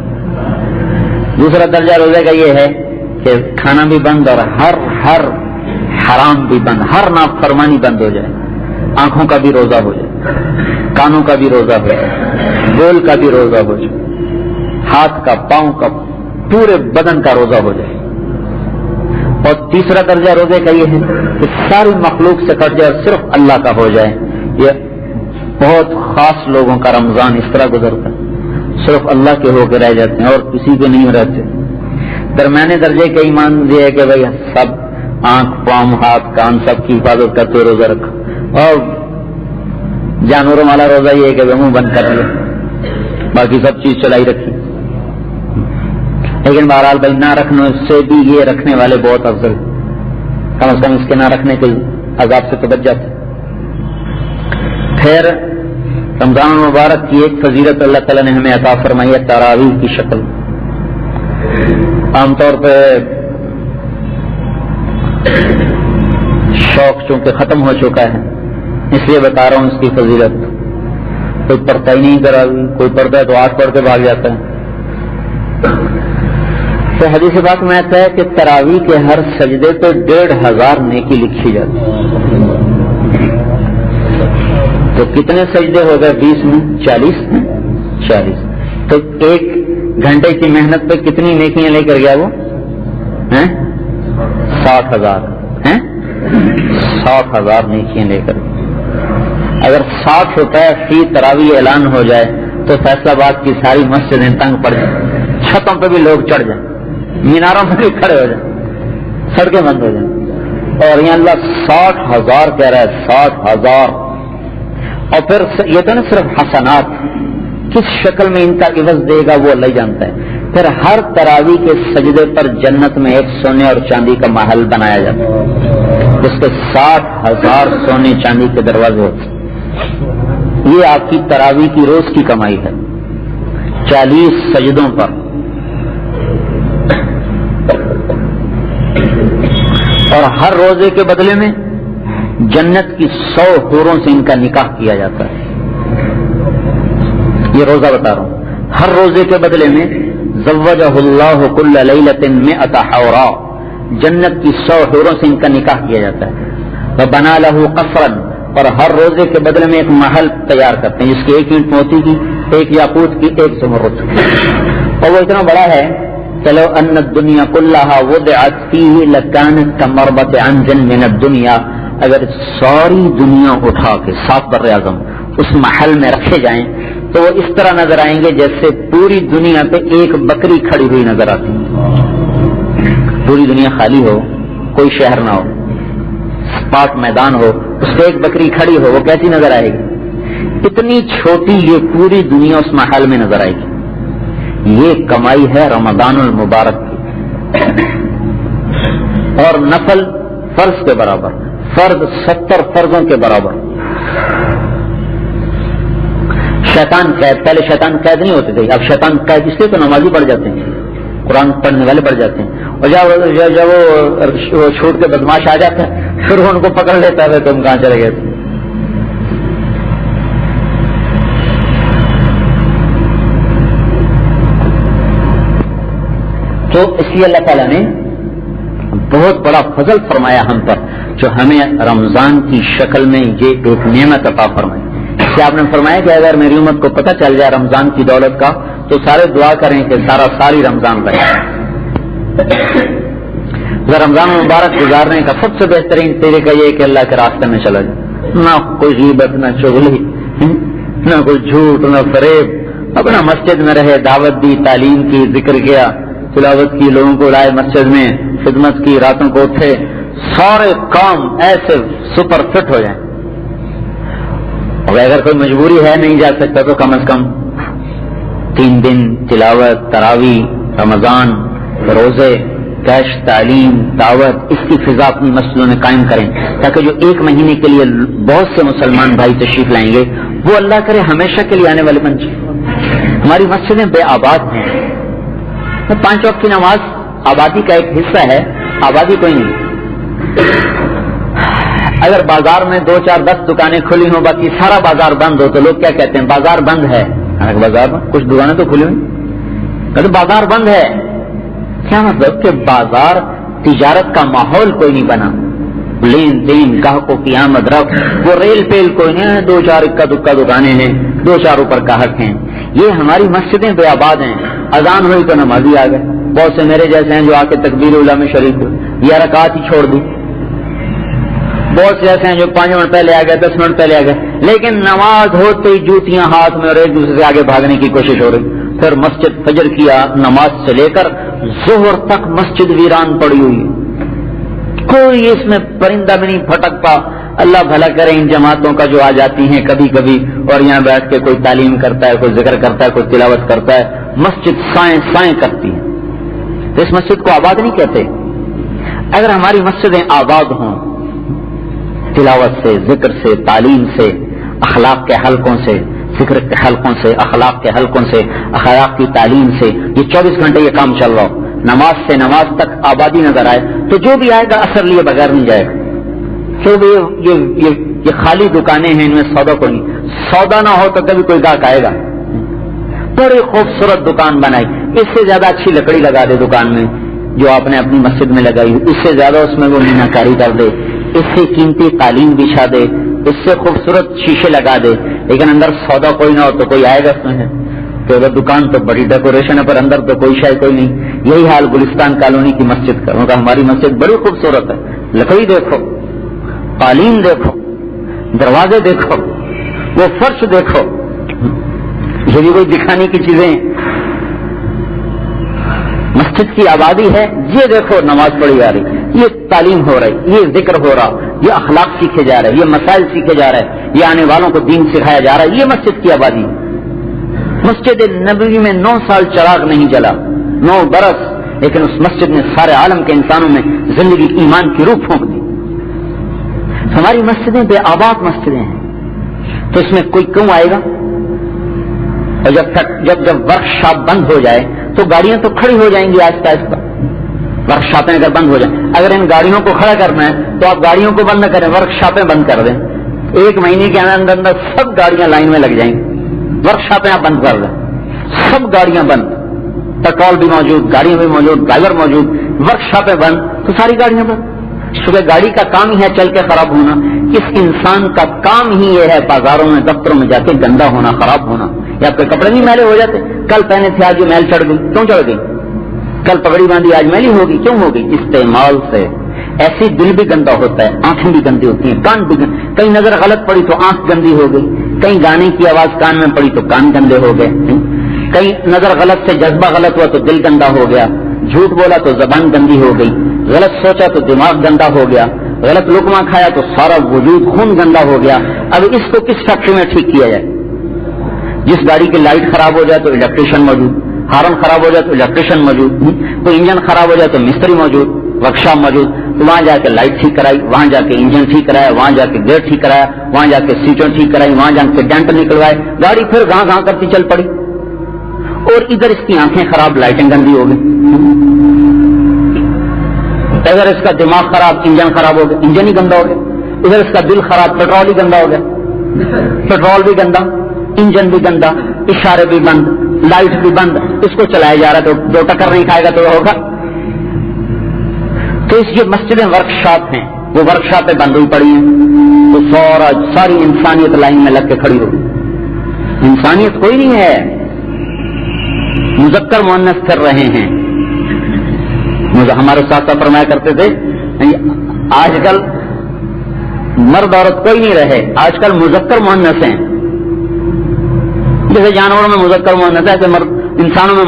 دوسرا درجہ روزے کا یہ ہے کہ کھانا بھی بند اور ہر حرام بھی بند, ہر نافرمانی بند ہو جائے. آنکھوں کا بھی روزہ ہو جائے, کانوں کا بھی روزہ ہو جائے, بول کا بھی روزہ ہو جائے, ہاتھ کا, پاؤں کا, پورے بدن کا روزہ ہو جائے. اور تیسرا درجہ روزے کا یہ ہے کہ ساری مخلوق سے کٹ جائے اور صرف اللہ کا ہو جائے. یہ بہت خاص لوگوں کا رمضان اس طرح گزرتا ہے, صرف اللہ کے ہو کے رہ جاتے ہیں اور کسی کے نہیں رہتے. درمیانے درجے کا ایمان یہ ہے کہ بھائی سب آنکھ, پاؤں, ہاتھ, کان سب کی حفاظت کرتے ہوئے روزہ رکھو. اور جانوروں والا روزہ یہ ہے کہ منہ بند کر لو, باقی سب چیز چلائی رکھی. لیکن بہرحال بھائی نہ رکھنے سے بھی یہ رکھنے والے بہت افضل, کم از کم اس کے نہ رکھنے کے عذاب سے تو بچ جاتے. پھر رمضان المبارک کی ایک فضیلت اللہ تعالیٰ نے ہمیں عطا فرمائی ہے تراویح کی شکل. عام طور پہ شوق چونکہ ختم ہو چکا ہے اس لیے بتا رہا ہوں اس کی فضیلت. کوئی پڑھتا ہی نہیں تراویح, کوئی پڑھتا ہے تو 8 پڑھ کے بھاگ جاتا ہے. تو حدیث پاک میں آتا ہے کہ تراویح کے ہر سجدے پہ 1500 نیکی لکھی جاتی ہے. تو کتنے سجدے ہو گئے 20 میں 40 میں 40. تو 1 گھنٹے کی محنت پہ کتنی نیکیاں لے کر گیا وہ 60,000 60,000 نیکیاں لے کر. اگر 60 ہوتا ہے فی تراویح اعلان ہو جائے تو فیصلہ آباد کی ساری مسجدیں تنگ پڑ جائیں, چھتوں پہ بھی لوگ چڑھ جائیں, میناروں پہ بھی کھڑے ہو جائیں, سڑکیں بند ہو جائیں. اور یہ اللہ 60,000 کہہ رہا ہے, 60,000. اور پھر یہ تو نا صرف حسنات, کس شکل میں ان کا عوض دے گا وہ اللہ جانتا ہے. پھر ہر تراویح کے سجدے پر جنت میں ایک سونے اور چاندی کا محل بنایا جاتا ہے, اس کے 60,000 سونے چاندی کے دروازے ہوتے ہیں. یہ آپ کی تراویح کی روز کی کمائی ہے 40 سجدوں پر. اور ہر روزے کے بدلے میں جنت کی 100 حوروں سے ان کا نکاح کیا جاتا ہے. یہ روزہ بتا رہا ہوں, ہر روزے کے بدلے میں زوجہ اللہ کل لیلۃ 100 حورا, جنت کی 100 حوروں سے ان کا نکاح کیا جاتا ہے. وبنا لہ قصرا, اور ہر روزے کے بدلے میں ایک محل تیار کرتے ہیں جس کی 1 اینٹ موتی کی, 1 یاقوت کی, 1 زمرد کی. اور وہ اتنا بڑا ہے چلو ان الدنیا کلھا وضعت فیہ لکانت کمربۃ عنز من الدنیا, اگر ساری دنیا اٹھا کے 7 بر اعظم اس محل میں رکھے جائیں تو وہ اس طرح نظر آئیں گے جیسے پوری دنیا پہ ایک بکری کھڑی ہوئی نظر آتی ہے. پوری دنیا خالی ہو, کوئی شہر نہ ہو, پاک میدان ہو, اس پہ ایک بکری کھڑی ہو, وہ کیسی نظر آئے گی؟ اتنی چھوٹی یہ پوری دنیا اس محل میں نظر آئے گی. یہ کمائی ہے رمضان المبارک کی. اور نفل فرض کے برابر, فرض 70 فرضوں کے برابر. شیطان قید, پہلے شیطان قید نہیں ہوتے تھے, اب شیطان قید اس لیے تو نمازی پڑھ جاتے ہیں, قرآن پڑھنے والے پڑھ جاتے ہیں. اور جب وہ چھوٹ کے بدماش آ جاتے ہیں پھر ان کو پکڑ لیتا ہے تم کہاں چلے گئے تھے. تو اس لیے اللہ تعالیٰ نے بہت بڑا فضل فرمایا ہم پر, جو ہمیں رمضان کی شکل میں یہ ایک نعمت عطا فرمائی. اس لیے آپ نے فرمایا کہ اگر میری امت کو پتہ چل جائے رمضان کی دولت کا تو سارے دعا کریں کہ سارا ساری رمضان رہے. رمضان مبارک گزارنے کا سب سے بہترین طریقہ یہ کہ اللہ کے راستے میں چلا جائے, نہ کوئی غیبت, نہ چغلی, نہ کوئی جھوٹ, نہ فریب, اپنا مسجد میں رہے, دعوت دی, تعلیم کی, ذکر کیا, تلاوت کی, لوگوں کو لائے مسجد میں, خدمت کی، راتوں کو اٹھے، سارے کام ایسے سپر فٹ ہو جائیں. اور اگر کوئی مجبوری ہے نہیں جا سکتا تو کم از کم 3 دن تلاوت، تراویح، رمضان، روزے، کیش، تعلیم، دعوت، اس کی فضا اپنی مسجدوں میں قائم کریں، تاکہ جو 1 مہینے کے لیے بہت سے مسلمان بھائی تشریف لائیں گے وہ اللہ کرے ہمیشہ کے لیے آنے والے بن جائیں. ہماری مسجدیں بے آباد ہیں. 5 وقت کی نماز آبادی کا ایک حصہ ہے، آبادی کوئی نہیں. اگر بازار میں 2 4 10 دکانیں کھلی ہوں، باقی سارا بازار بند ہو، تو لوگ کیا کہتے ہیں؟ بازار بند ہے. بازار میں کچھ دکانیں تو کھلی ہوئی، تو بازار بند ہے. کیا مطلب کہ بازار تجارت کا ماحول کوئی نہیں بنا، لین دین، گاہکوں کی آمد رفت، وہ ریل پیل کوئی نہیں ہے. 2 4 اکا دکا دکانیں ہیں، 2 4 اوپر گاہک ہیں. یہ ہماری مسجدیں بے آباد ہیں. اذان ہوئی تو نمازی آ گئے. بہت سے میرے جیسے ہیں جو آ کے تکبیر اولیٰ میں شریک ہوئے یا رکعت ہی چھوڑ دی. بہت سے ایسے ہیں جو 5 منٹ پہلے آ گئے، 10 منٹ پہلے آ گئے، لیکن نماز ہوتے ہی جوتیاں ہاتھ میں اور ایک دوسرے سے آگے بھاگنے کی کوشش ہو رہی. پھر مسجد فجر کی نماز سے لے کر ظہر تک مسجد ویران پڑی ہوئی ہے. کوئی اس میں پرندہ بھی نہیں پھٹکتا. اللہ بھلا کرے ان جماعتوں کا جو آ جاتی ہیں کبھی کبھی اور یہاں بیٹھ کے کوئی تعلیم کرتا ہے، کوئی ذکر کرتا ہے، کوئی تلاوت کرتا ہے، مسجد سائیں سائیں کرتی ہے. تو اس مسجد کو آباد نہیں کہتے. اگر ہماری مسجدیں آباد ہوں، تلاوت سے، ذکر سے، تعلیم سے، اخلاق کے حلقوں سے، ذکر کے حلقوں سے، اخلاق کے حلقوں سے، اخلاق کی تعلیم سے، یہ 24 گھنٹے یہ کام چل رہا ہو، نماز سے نماز تک آبادی نظر آئے، تو جو بھی آئے گا اثر لیے بغیر نہیں جائے گا. یہ خالی دکانیں ہیں، ان میں سودا کو نہیں. سودا نہ ہو تو کبھی کوئی گاہک آئے گا. بڑی خوبصورت دکان بنائی، اس سے زیادہ اچھی لکڑی لگا دے دکان میں جو آپ نے اپنی مسجد میں لگائی، اس سے زیادہ اس میں وہ مینہ کاری کر دے، اس سے قیمتی قالین بچھا دے، اس سے خوبصورت شیشے لگا دے، لیکن اندر سودا کوئی نہ ہو تو کوئی آئے گا اس میں؟ تو اگر دکان تو بڑی ڈیکوریشن ہے پر اندر تو کوئی شے کوئی نہیں. یہی حال گلستان کالونی کی مسجد کا. ہماری مسجد بڑی خوبصورت ہے، لکڑی دیکھو، قالین دیکھو، دروازے دیکھو، وہ فرش دیکھو، یہ بھی کوئی دکھانے کی چیزیں. مسجد کی آبادی ہے، یہ دیکھو نماز پڑھی جا رہی، یہ تعلیم ہو رہی، یہ ذکر ہو رہا، یہ اخلاق سیکھے جا رہے، یہ مسائل سیکھے جا رہے، یہ آنے والوں کو دین سکھایا جا رہا ہے. یہ مسجد کی آبادی. مسجد نبوی میں 9 سال چراغ نہیں جلا، 9 برس، لیکن اس مسجد نے سارے عالم کے انسانوں میں زندگی ایمان کی روح پھونک دی. ہماری مسجدیں بے آباد مسجدیں ہیں، تو اس میں کوئی کیوں آئے گا؟ اور جب ورک شاپ بند ہو جائے تو گاڑیاں تو کھڑی ہو جائیں گی آہستہ آہستہ. ورک شاپیں اگر بند ہو جائیں، اگر ان گاڑیوں کو کھڑا کرنا ہے تو آپ گاڑیوں کو بند نہ کریں، ورک شاپیں بند کر دیں. 1 مہینے کے اندر سب گاڑیاں لائن میں لگ جائیں گی. ورک شاپیں آپ بند کر دیں، سب گاڑیاں بند، پیٹرول بھی موجود، گاڑیاں بھی موجود، ڈرائیور موجود، ورک شاپیں بند تو ساری گاڑیاں بند. صبح گاڑی کا کام ہی ہے چل کے خراب ہونا، اس انسان کا کام ہی یہ ہے بازاروں میں دفتروں میں جا کے گندا ہونا، خراب ہونا. یا آپ کے کپڑے نہیں میلے ہو جاتے، کل پہنے تھے آج یہ میل چڑھ گئی، کیوں چڑھ گئی؟ کل پگڑی باندھی آج میلی ہوگی، کیوں ہوگی؟ استعمال سے. ایسی دل بھی گندا ہوتا ہے، آنکھیں بھی گندی ہوتی ہیں، کان بھی کہیں نظر غلط پڑی تو آنکھ گندی ہو گئی، کہیں گانے کی آواز کان میں پڑی تو کان گندے ہو گئے، کہیں نظر غلط سے جذبہ غلط ہوا تو دل گندا ہو گیا، جھوٹ بولا تو زبان گندی ہو گئی، غلط سوچا تو دماغ گندا ہو گیا، غلط لقمہ کھایا تو سارا وجود خون گندا ہو گیا. اب اس کو کس فیکٹری میں ٹھیک کیا جائے؟ جس گاڑی کی لائٹ خراب ہو جائے تو الیکٹریشین موجود، ہارن خراب ہو جائے تو الیکٹریشین موجود، کوئی انجن خراب ہو جائے تو مستری موجود، ورکشاپ موجود. وہاں جا کے لائٹ ٹھیک کرائی، وہاں جا کے انجن ٹھیک کرایا، وہاں جا کے گیئر ٹھیک کرایا، وہاں جا کے سیٹیں ٹھیک کرائی، وہاں جا کے ڈینٹ نکلوائے، گاڑی پھر گاں گاں کرتی چل پڑی. اور ادھر اس کی آنکھیں خراب، لائٹیں گندی ہو گئی. اگر اس کا دماغ خراب، انجن خراب ہو گیا، انجن ہی گندا ہو گیا. ادھر اس کا دل خراب، پیٹرول ہی گندا ہو گیا، پیٹرول بھی گندا، انجن بھی گندا، اشارے بھی بند، لائٹ بھی بند. اس کو چلایا جا رہا تو 2 ٹکر نہیں کھائے گا تو ہوگا. تو اس یہ مسجدیں ورک شاپ ہیں، وہ ورک شاپیں بند ہوئی پڑی ہیں تو ساری انسانیت لائن میں لگ کے کھڑی ہوگی. انسانیت کوئی نہیں ہے، مذکر مؤنث کر رہے ہیں. ہمارے ساتھ فرمایا کرتے تھے آج کل مرد عورت کوئی نہیں رہے، آج کل مذکر مؤنث ہیں. جیسے جانوروں میں مذکر مؤنث ہے ایسے انسانوں میں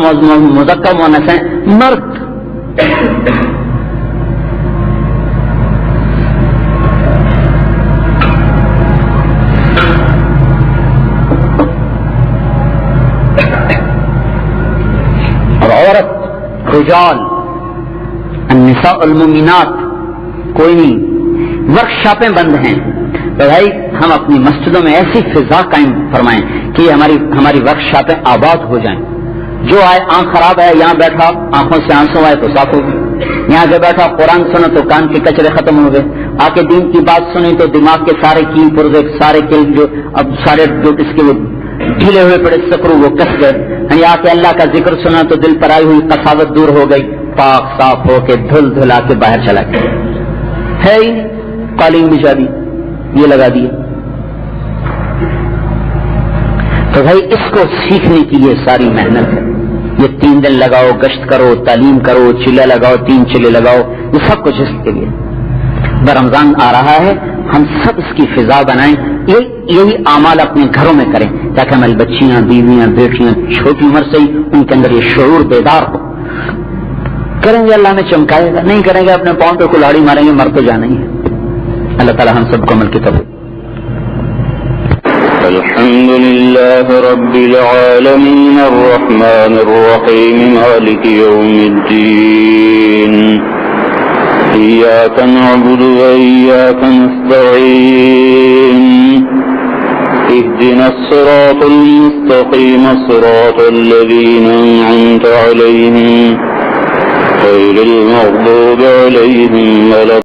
مذکر مؤنث ہیں. مرد رجال النساء المؤمنات کوئی نہیں. ورک شاپیں بند ہیں. تو بھائی ہم اپنی مسجدوں میں ایسی فضا قائم فرمائیں کہ ہماری ورک شاپیں آباد ہو جائیں. جو آئے آنکھ خراب ہے یہاں بیٹھا آنکھوں سے آنسو آئے تو صاف ہو گئے, یہاں سے بیٹھا قرآن سنا تو کان کے کچرے ختم ہو گئے, آ کے دین کی بات سنی تو دماغ کے سارے کیل پرزے سارے کیل جو اب سارے جو اس کے وہ ڈھیلے ہوئے پڑے سکرو وہ کس گئے. یعنی آ کے اللہ کا ذکر سنا تو دل پر آئی ہوئی قساوت دور ہو گئی, پاک صاف ہو کے دھل دھلا کے باہر چلا گیا. ہے ہی قالین بچھا دی, یہ لگا دیے. تو بھائی اس کو سیکھنے کی یہ ساری محنت ہے. یہ 3 دن لگاؤ, گشت کرو, تعلیم کرو, چلے لگاؤ, 3 چلے لگاؤ, یہ سب کچھ اس کے لیے. رمضان آ رہا ہے, ہم سب اس کی فضا بنائیں. یہی اعمال اپنے گھروں میں کریں تاکہ ہماری بچیاں, بیویاں, بیٹیاں چھوٹی عمر سے ہی ان کے اندر یہ شعور بیدار ہو. کریں گے اللہ میں چمکائے گا, نہیں کریں گے اپنے پاؤں پہ کلاڑی ماریں گے, مر تو جانا ہی ہے. اللہ تعالی ہم سب کو عمل کی توفیق. الحمد لله رب العالمين الرحمن الرحيم مالك يوم الدين إياك نعبد وإياك نستعين اهدنا الصراط المستقيم صراط الذين أنعمت عليهم غير المغضوب عليهم ولا